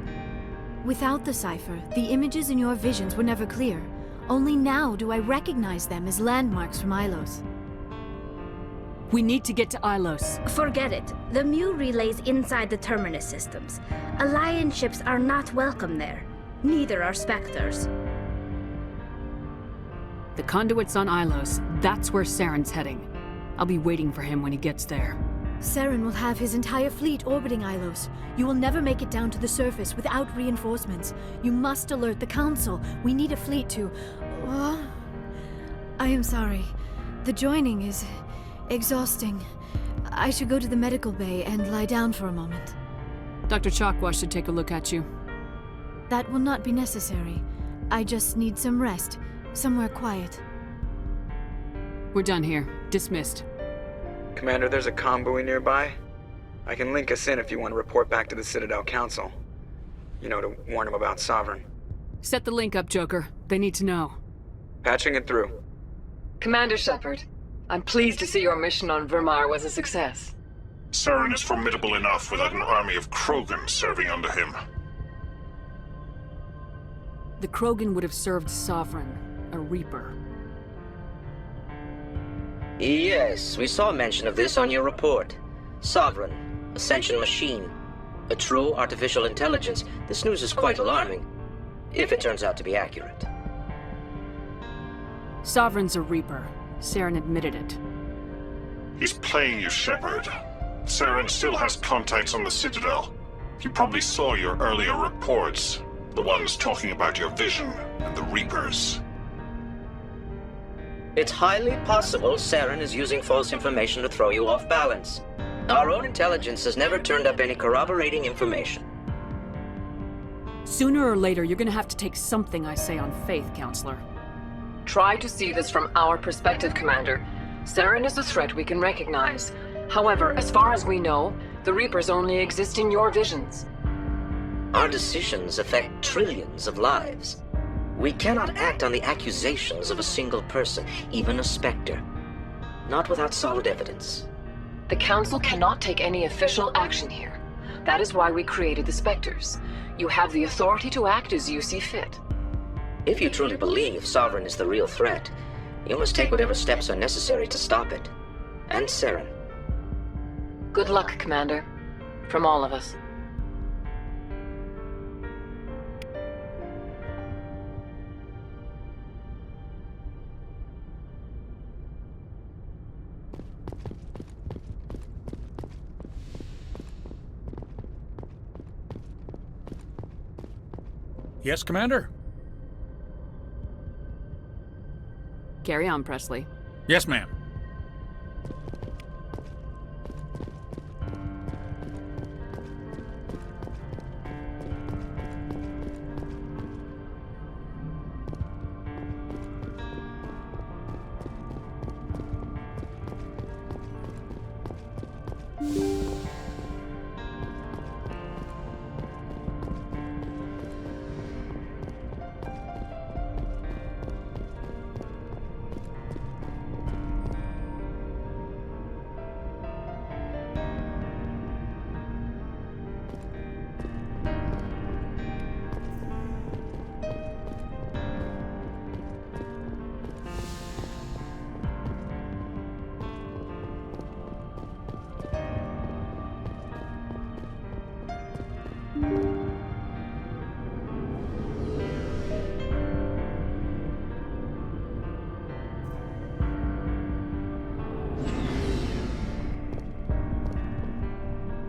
Without the cipher, the images in your visions were never clear. Only now do I recognize them as landmarks from Ilos. We need to get to Ilos. Forget it. The Mu relay's inside the Terminus systems. Alliance ships are not welcome there. Neither are Spectres. The conduit's on Ilos. That's where Saren's heading. I'll be waiting for him when he gets there. Saren will have his entire fleet orbiting Ilos. You will never make it down to the surface without reinforcements. You must alert the Council. We need a fleet to... I am sorry. The joining is exhausting. I should go to the medical bay and lie down for a moment. Dr. Chakwa should take a look at you. That will not be necessary. I just need some rest. Somewhere quiet. We're done here. Dismissed. Commander, there's a comm buoy nearby. I can link us in if you want to report back to the Citadel Council. You know, to warn them about Sovereign. Set the link up, Joker. They need to know. Patching it through. Commander Shepard, I'm pleased to see your mission on Vermar was a success. Saren is formidable enough without an army of Krogan serving under him. The Krogan would have served Sovereign, a Reaper. Yes, we saw mention of this on your report. Sovereign, Ascension machine, a true artificial intelligence. This news is quite alarming, if it turns out to be accurate. Sovereign's a Reaper. Saren admitted it. He's playing you, Shepard. Saren still has contacts on the Citadel. He probably saw your earlier reports. The ones talking about your vision and the Reapers. It's highly possible Saren is using false information to throw you off balance. Our own intelligence has never turned up any corroborating information. Sooner or later, you're gonna have to take something I say on faith, Counselor. Try to see this from our perspective, Commander. Saren is a threat we can recognize. However, as far as we know, the Reapers only exist in your visions. Our decisions affect trillions of lives. We cannot act on the accusations of a single person, even a Spectre. Not without solid evidence. The Council cannot take any official action here. That is why we created the Spectres. You have the authority to act as you see fit. If you truly believe Sovereign is the real threat, you must take whatever steps are necessary to stop it. And Saren. Good luck, Commander. From all of us. Yes, Commander? Carry on, Presley. Yes, ma'am.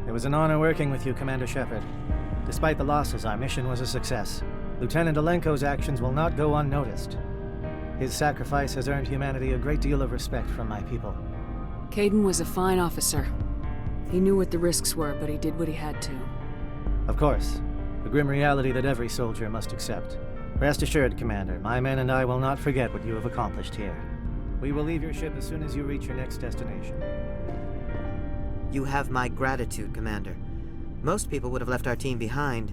It was an honor working with you, Commander Shepard. Despite the losses, our mission was a success. Lieutenant Alenko's actions will not go unnoticed. His sacrifice has earned humanity a great deal of respect from my people. Caden was a fine officer. He knew what the risks were, but he did what he had to. Of course. The grim reality that every soldier must accept. Rest assured, Commander, my men and I will not forget what you have accomplished here. We will leave your ship as soon as you reach your next destination. You have my gratitude, Commander. Most people would have left our team behind.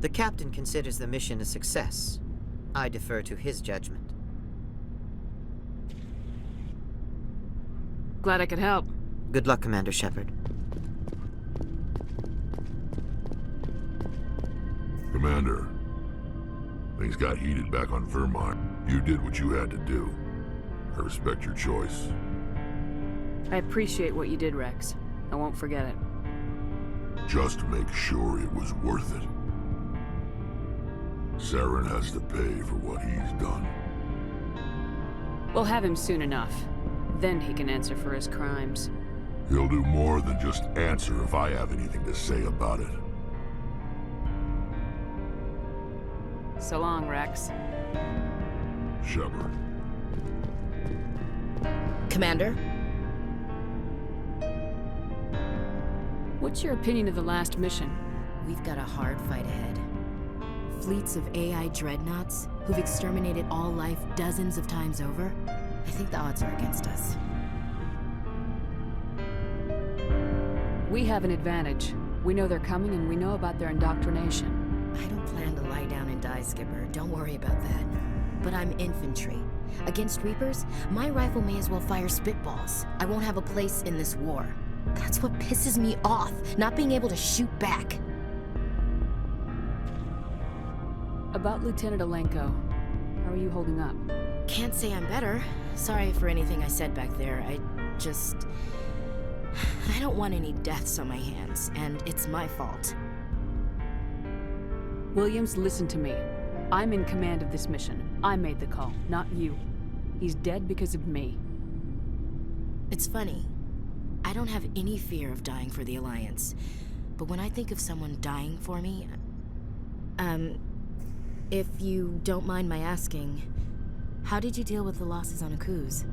The captain considers the mission a success. I defer to his judgment. Glad I could help. Good luck, Commander Shepard. Commander, things got heated back on Vermont. You did what you had to do. I respect your choice. I appreciate what you did, Rex. I won't forget it. Just make sure it was worth it. Saren has to pay for what he's done. We'll have him soon enough. Then he can answer for his crimes. He'll do more than just answer if I have anything to say about it. So long, Rex. Shepard. Commander? What's your opinion of the last mission? We've got a hard fight ahead. Fleets of AI dreadnoughts who've exterminated all life dozens of times over. I think the odds are against us. We have an advantage. We know they're coming and we know about their indoctrination. I don't plan to lie down and die, Skipper. Don't worry about that. But I'm infantry. Against Reapers, my rifle may as well fire spitballs. I won't have a place in this war. That's what pisses me off, not being able to shoot back. About Lieutenant Alenko, how are you holding up? Can't say I'm better. Sorry for anything I said back there. I don't want any deaths on my hands, and it's my fault. Williams, listen to me. I'm in command of this mission. I made the call, not you. He's dead because of me. It's funny. I don't have any fear of dying for the Alliance. But when I think of someone dying for me... if you don't mind my asking, how did you deal with the losses on Akuz?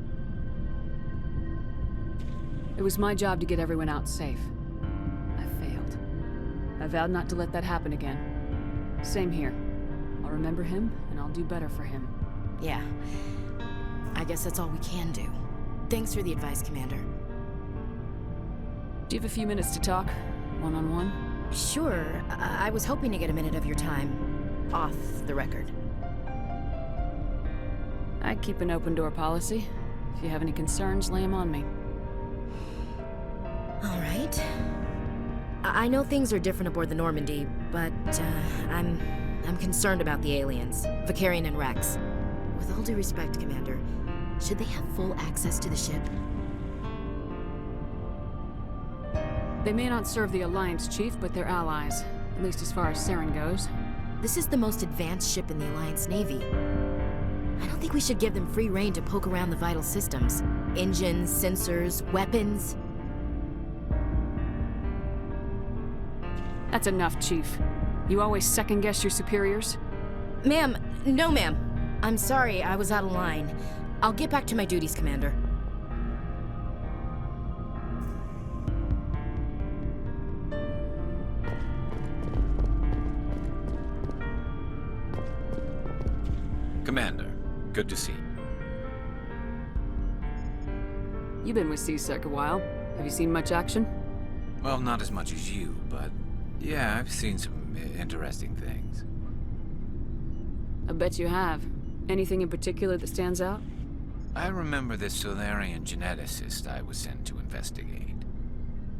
It was my job to get everyone out safe. I failed. I vowed not to let that happen again. Same here. I'll remember him, and I'll do better for him. Yeah. I guess that's all we can do. Thanks for the advice, Commander. Do you have a few minutes to talk? One-on-one? Sure. I was hoping to get a minute of your time. Off the record. I keep an open-door policy. If you have any concerns, lay them on me. All right. I know things are different aboard the Normandy, but I'm I'm concerned about the aliens, Vicarian and Rex. With all due respect, Commander, should they have full access to the ship? They may not serve the Alliance, Chief, but they're allies. At least as far as Saren goes. This is the most advanced ship in the Alliance Navy. I don't think we should give them free rein to poke around the vital systems. Engines, sensors, weapons. That's enough, Chief. You always second-guess your superiors? Ma'am, no ma'am. I'm sorry, I was out of line. I'll get back to my duties, Commander. Commander, good to see you. You've been with C-Sec a while. Have you seen much action? Well, not as much as you, but yeah, I've seen some interesting things. I bet you have. Anything in particular that stands out? I remember this Solarian geneticist I was sent to investigate.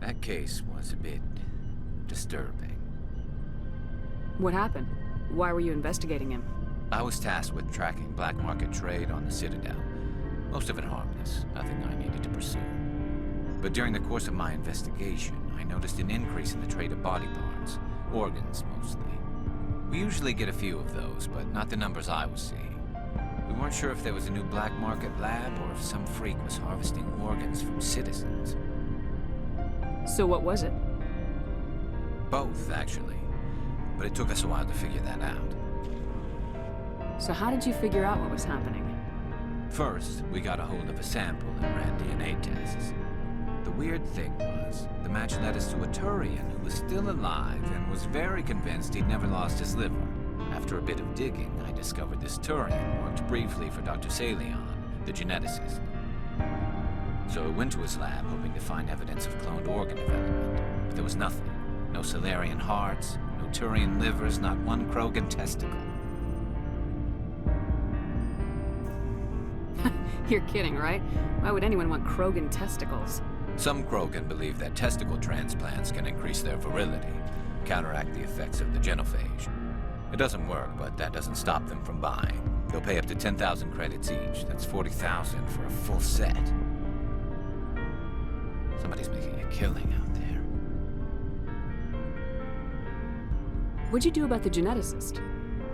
That case was a bit disturbing. What happened? Why were you investigating him? I was tasked with tracking black market trade on the Citadel. Most of it harmless, nothing I needed to pursue. But during the course of my investigation, I noticed an increase in the trade of body parts, organs mostly. We usually get a few of those, but not the numbers I was seeing. We weren't sure if there was a new black market lab or if some freak was harvesting organs from citizens. So what was it? Both, actually. But it took us a while to figure that out. So how did you figure out what was happening? First, we got a hold of a sample and ran DNA tests. The weird thing was, the match led us to a Turian who was still alive and was very convinced he'd never lost his liver. After a bit of digging, I discovered this Turian worked briefly for Dr. Salion, the geneticist. So I went to his lab hoping to find evidence of cloned organ development, but there was nothing. No Solarian hearts, no Turian livers, not one Krogan testicle. You're kidding, right? Why would anyone want Krogan testicles? Some Krogan believe that testicle transplants can increase their virility, counteract the effects of the genophage. It doesn't work, but that doesn't stop them from buying. They'll pay up to 10,000 credits each. That's 40,000 for a full set. Somebody's making a killing out there. What'd you do about the geneticist?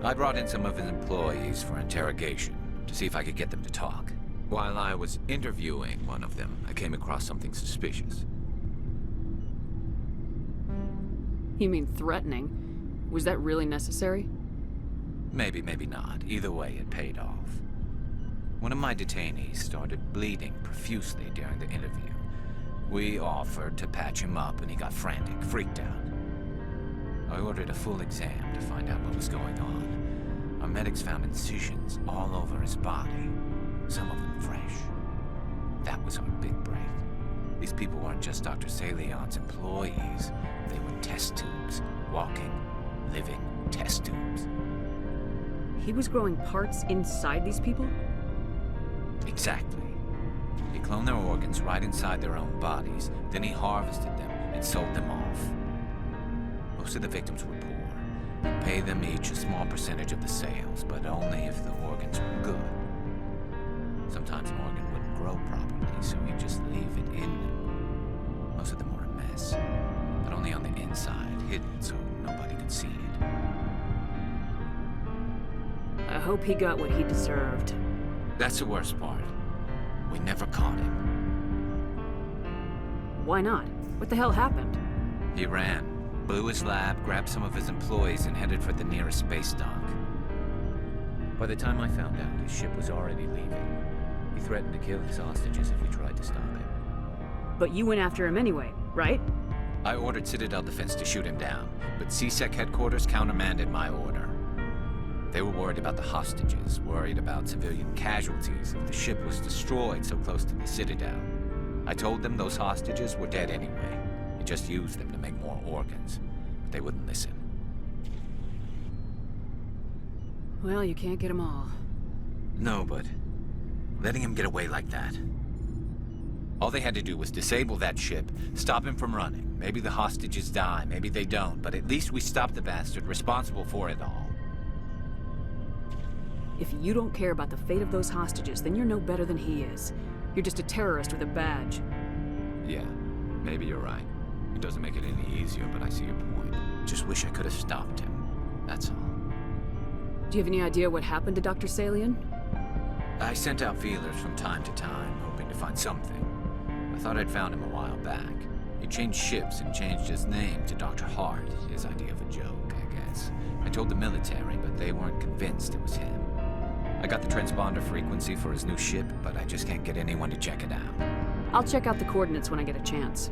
I brought in some of his employees for interrogation, to see if I could get them to talk. While I was interviewing one of them, I came across something suspicious. You mean threatening? Was that really necessary? Maybe, maybe not. Either way, it paid off. One of my detainees started bleeding profusely during the interview. We offered to patch him up, and he got frantic, freaked out. I ordered a full exam to find out what was going on. Our medics found incisions all over his body, some of them fresh. That was our big break. These people weren't just Dr. Salion's employees. They were test tubes, walking, living test tubes. He was growing parts inside these people? Exactly. He cloned their organs right inside their own bodies, then he harvested them and sold them off. Most of the victims were poor. He'd pay them each a small percentage of the sales, but only if the organs were good. Sometimes an organ wouldn't grow properly, so he'd just leave it in them. Most of them were a mess, but only on the inside, hidden so nobody could see it. I hope he got what he deserved. That's the worst part. We never caught him. Why not? What the hell happened? He ran, blew his lab, grabbed some of his employees, and headed for the nearest space dock. By the time I found out, his ship was already leaving. He threatened to kill his hostages if we tried to stop him. But you went after him anyway, right? I ordered Citadel Defense to shoot him down, but C-Sec headquarters countermanded my order. They were worried about the hostages, worried about civilian casualties if the ship was destroyed so close to the Citadel. I told them those hostages were dead anyway. We just used them to make more organs, but they wouldn't listen. Well, you can't get them all. No, but letting him get away like that. All they had to do was disable that ship, stop him from running. Maybe the hostages die, maybe they don't, but at least we stopped the bastard responsible for it all. If you don't care about the fate of those hostages, then you're no better than he is. You're just a terrorist with a badge. Yeah, maybe you're right. It doesn't make it any easier, but I see your point. Just wish I could have stopped him. That's all. Do you have any idea what happened to Dr. Salian? I sent out feelers from time to time, hoping to find something. I thought I'd found him a while back. He changed ships and changed his name to Dr. Hart, his idea of a joke, I guess. I told the military, but they weren't convinced it was him. I got the transponder frequency for his new ship, but I just can't get anyone to check it out. I'll check out the coordinates when I get a chance.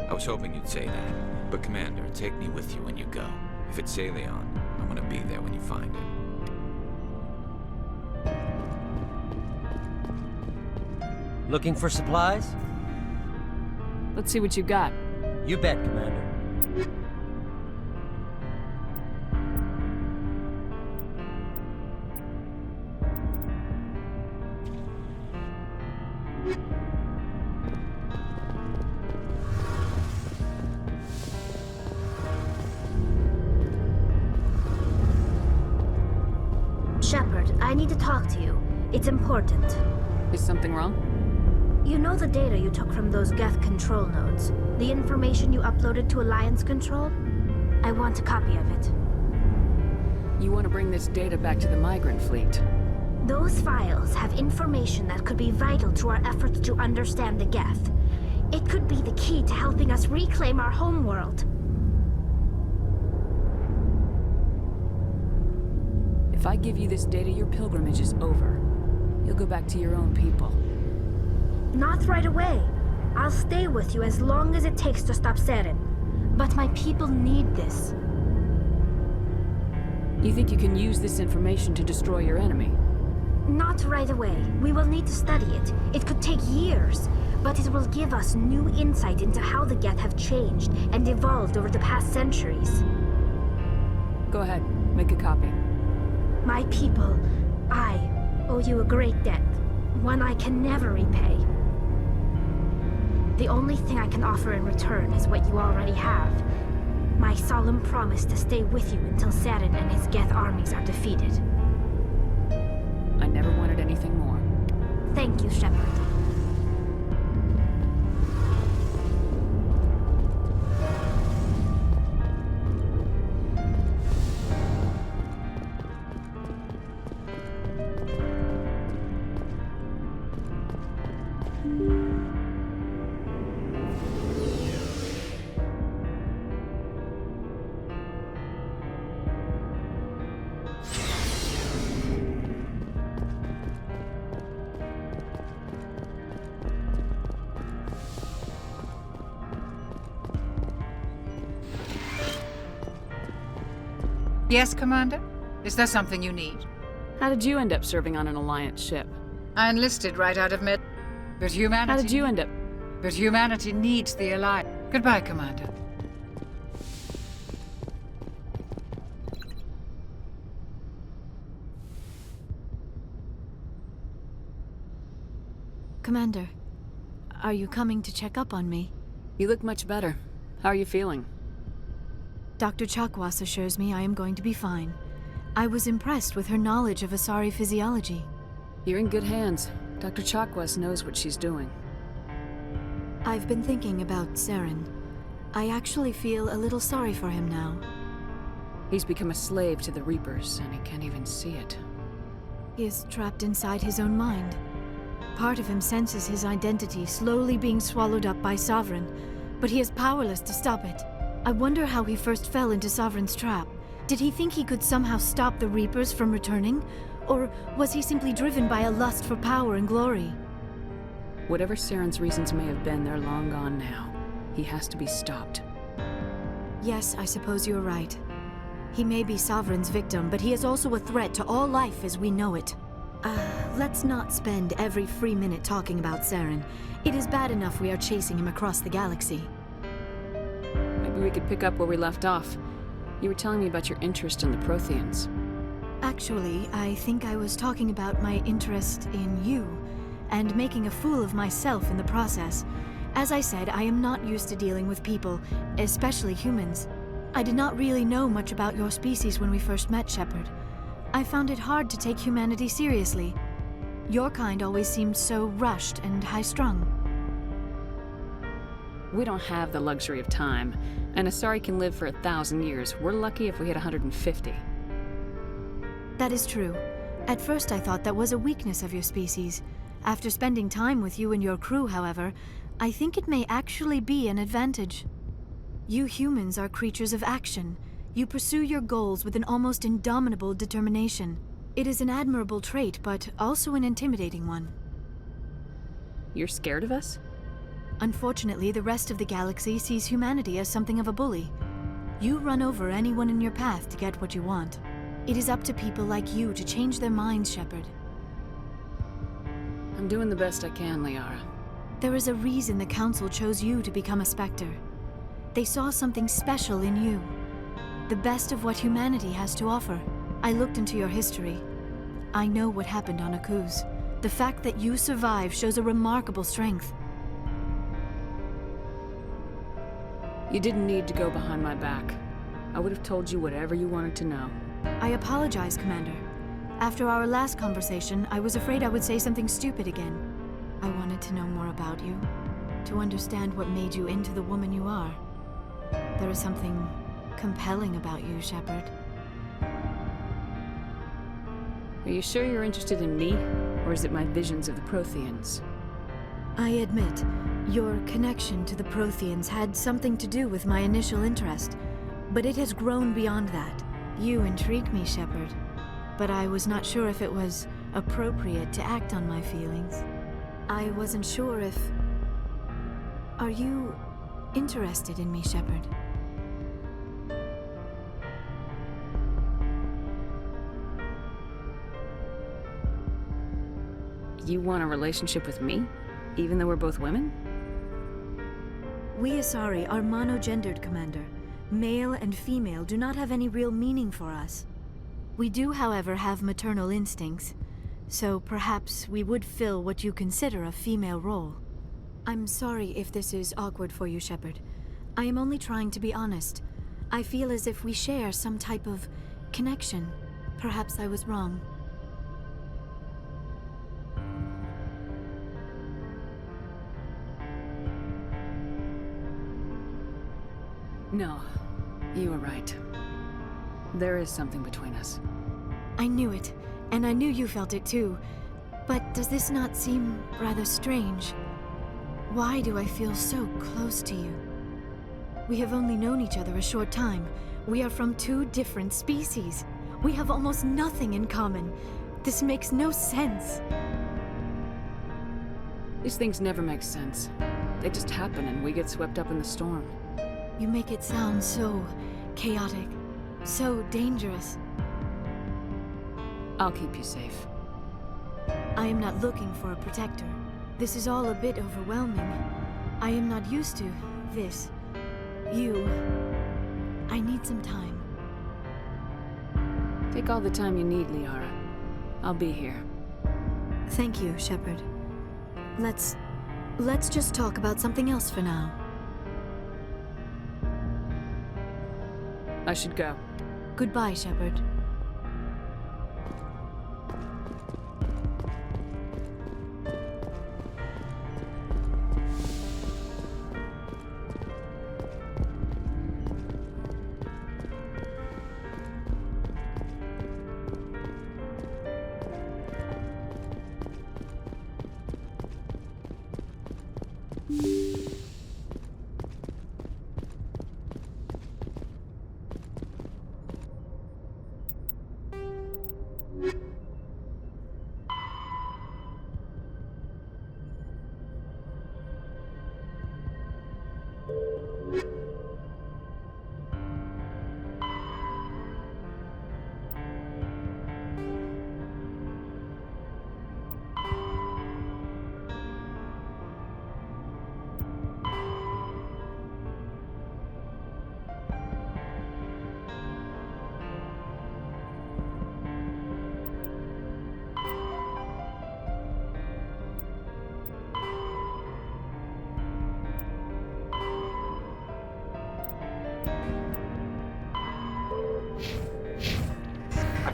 I was hoping you'd say that. But Commander, take me with you when you go. If it's Salion, I want to be there when you find him. Looking for supplies? Let's see what you got. You bet, Commander. Shepard, I need to talk to you. It's important. Is something wrong? You know the data you took from those Geth control nodes? The information you uploaded to Alliance Control? I want a copy of it. You want to bring this data back to the migrant fleet? Those files have information that could be vital to our efforts to understand the Geth. It could be the key to helping us reclaim our homeworld. If I give you this data, your pilgrimage is over. You'll go back to your own people. Not right away. I'll stay with you as long as it takes to stop Saren. But my people need this. You think you can use this information to destroy your enemy? Not right away. We will need to study it. It could take years, but it will give us new insight into how the Geth have changed and evolved over the past centuries. Go ahead, make a copy. My people, I owe you a great debt, one I can never repay. The only thing I can offer in return is what you already have. My solemn promise to stay with you until Saren and his Geth armies are defeated. I never wanted anything more. Thank you, Shepard. Yes, Commander? Is there something you need? How did you end up serving on an Alliance ship? I enlisted right out of Med... But humanity... How did you end up... But humanity needs the Alliance. Goodbye, Commander. Commander, are you coming to check up on me? You look much better. How are you feeling? Dr. Chakwas assures me I am going to be fine. I was impressed with her knowledge of Asari physiology. You're in good hands. Dr. Chakwas knows what she's doing. I've been thinking about Saren. I actually feel a little sorry for him now. He's become a slave to the Reapers, and he can't even see it. He is trapped inside his own mind. Part of him senses his identity slowly being swallowed up by Sovereign, but he is powerless to stop it. I wonder how he first fell into Sovereign's trap. Did he think he could somehow stop the Reapers from returning? Or was he simply driven by a lust for power and glory? Whatever Saren's reasons may have been, they're long gone now. He has to be stopped. Yes, I suppose you're right. He may be Sovereign's victim, but he is also a threat to all life as we know it. Let's not spend every free minute talking about Saren. It is bad enough we are chasing him across the galaxy. Maybe we could pick up where we left off. You were telling me about your interest in the Protheans. Actually, I think I was talking about my interest in you, and making a fool of myself in the process. As I said, I am not used to dealing with people, especially humans. I did not really know much about your species when we first met, Shepard. I found it hard to take humanity seriously. Your kind always seemed so rushed and high-strung. We don't have the luxury of time, and Asari can live for 1,000 years. We're lucky if we hit 150. That is true. At first I thought that was a weakness of your species. After spending time with you and your crew, however, I think it may actually be an advantage. You humans are creatures of action. You pursue your goals with an almost indomitable determination. It is an admirable trait, but also an intimidating one. You're scared of us? Unfortunately, the rest of the galaxy sees humanity as something of a bully. You run over anyone in your path to get what you want. It is up to people like you to change their minds, Shepard. I'm doing the best I can, Liara. There is a reason the Council chose you to become a Spectre. They saw something special in you. The best of what humanity has to offer. I looked into your history. I know what happened on Akuz. The fact that you survived shows a remarkable strength. You didn't need to go behind my back. I would have told you whatever you wanted to know. I apologize, Commander. After our last conversation, I was afraid I would say something stupid again. I wanted to know more about you, to understand what made you into the woman you are. There is something compelling about you, Shepard. Are you sure you're interested in me, or is it my visions of the Protheans? I admit, your connection to the Protheans had something to do with my initial interest, but it has grown beyond that. You intrigue me, Shepard, but I was not sure if it was appropriate to act on my feelings. I wasn't sure if... Are you interested in me, Shepard? You want a relationship with me, even though we're both women? We Asari are monogendered, Commander. Male and female do not have any real meaning for us. We do, however, have maternal instincts, so perhaps we would fill what you consider a female role. I'm sorry if this is awkward for you, Shepard. I am only trying to be honest. I feel as if we share some type of connection. Perhaps I was wrong. No, you were right. There is something between us. I knew it, and I knew you felt it too. But does this not seem rather strange? Why do I feel so close to you? We have only known each other a short time. We are from two different species. We have almost nothing in common. This makes no sense. These things never make sense. They just happen and we get swept up in the storm. You make it sound so chaotic, so dangerous. I'll keep you safe. I am not looking for a protector. This is all a bit overwhelming. I am not used to this. You... I need some time. Take all the time you need, Liara. I'll be here. Thank you, Shepard. Let's just talk about something else for now. I should go. Goodbye, Shepard.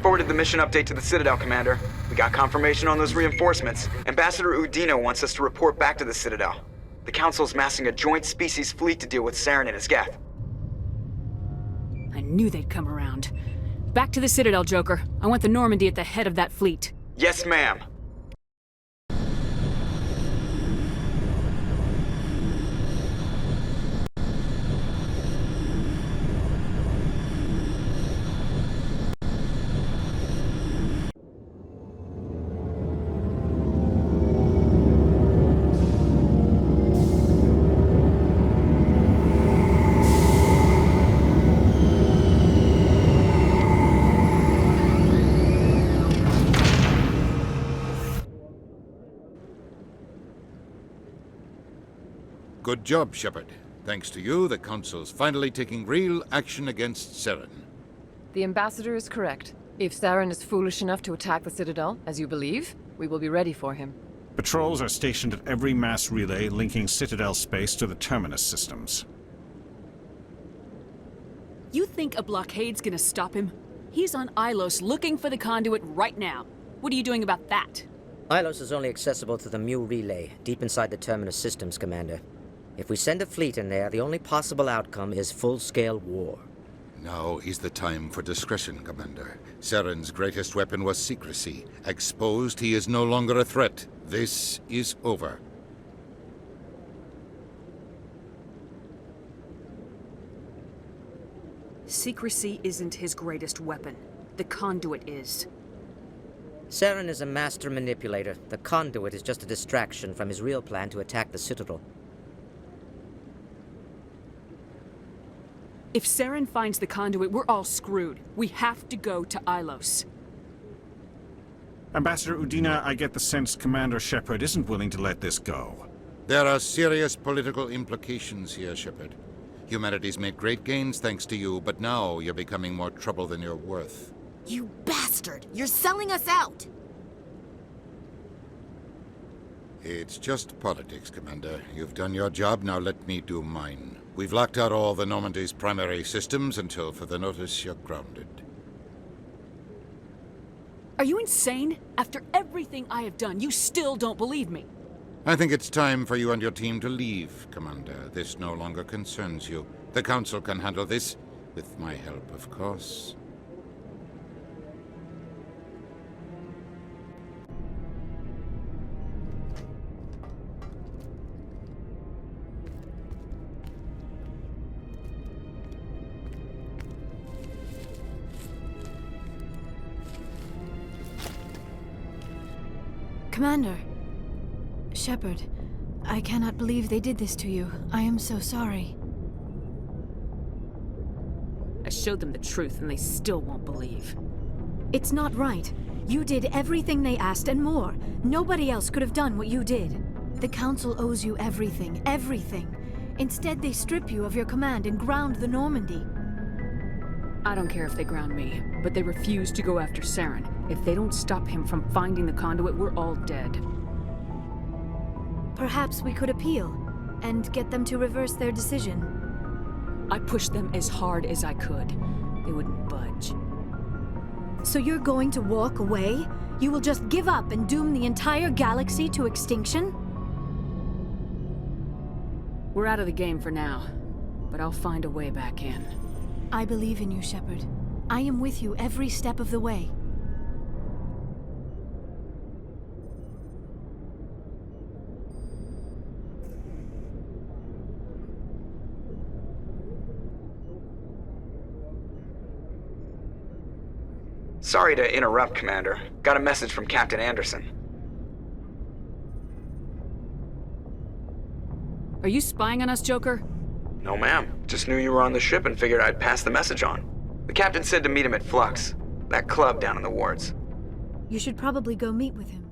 forwarded the mission update to the Citadel, Commander. We got confirmation on those reinforcements. Ambassador Udina wants us to report back to the Citadel. The Council's massing a joint species fleet to deal with Saren and his Geth. I knew they'd come around. Back to the Citadel, Joker. I want the Normandy at the head of that fleet. Yes, ma'am. Good job, Shepard. Thanks to you, the Council's finally taking real action against Saren. The Ambassador is correct. If Saren is foolish enough to attack the Citadel, as you believe, we will be ready for him. Patrols are stationed at every mass relay linking Citadel space to the Terminus systems. You think a blockade's gonna stop him? He's on Ilos looking for the conduit right now. What are you doing about that? Ilos is only accessible to the Mu relay, deep inside the Terminus systems, Commander. If we send a fleet in there, the only possible outcome is full-scale war. Now is the time for discretion, Commander. Saren's greatest weapon was secrecy. Exposed, he is no longer a threat. This is over. Secrecy isn't his greatest weapon. The conduit is. Saren is a master manipulator. The conduit is just a distraction from his real plan to attack the Citadel. If Saren finds the conduit, we're all screwed. We have to go to Ilos. Ambassador Udina, I get the sense Commander Shepard isn't willing to let this go. There are serious political implications here, Shepard. Humanity's made great gains thanks to you, but now you're becoming more trouble than you're worth. You bastard! You're selling us out! It's just politics, Commander. You've done your job, now let me do mine. We've locked out all the Normandy's primary systems until further notice you're grounded. Are you insane? After everything I have done, you still don't believe me. I think it's time for you and your team to leave, Commander. This no longer concerns you. The Council can handle this, with my help, of course. Commander. Shepard, I cannot believe they did this to you. I am so sorry. I showed them the truth and they still won't believe. It's not right. You did everything they asked and more. Nobody else could have done what you did. The Council owes you everything, everything. Instead, they strip you of your command and ground the Normandy. I don't care if they ground me, but they refuse to go after Saren. If they don't stop him from finding the conduit, we're all dead. Perhaps we could appeal, and get them to reverse their decision. I pushed them as hard as I could. They wouldn't budge. So you're going to walk away? You will just give up and doom the entire galaxy to extinction? We're out of the game for now, but I'll find a way back in. I believe in you, Shepard. I am with you every step of the way. Sorry to interrupt, Commander. Got a message from Captain Anderson. Are you spying on us, Joker? No, ma'am. Just knew you were on the ship and figured I'd pass the message on. The captain said to meet him at Flux, that club down in the wards. You should probably go meet with him.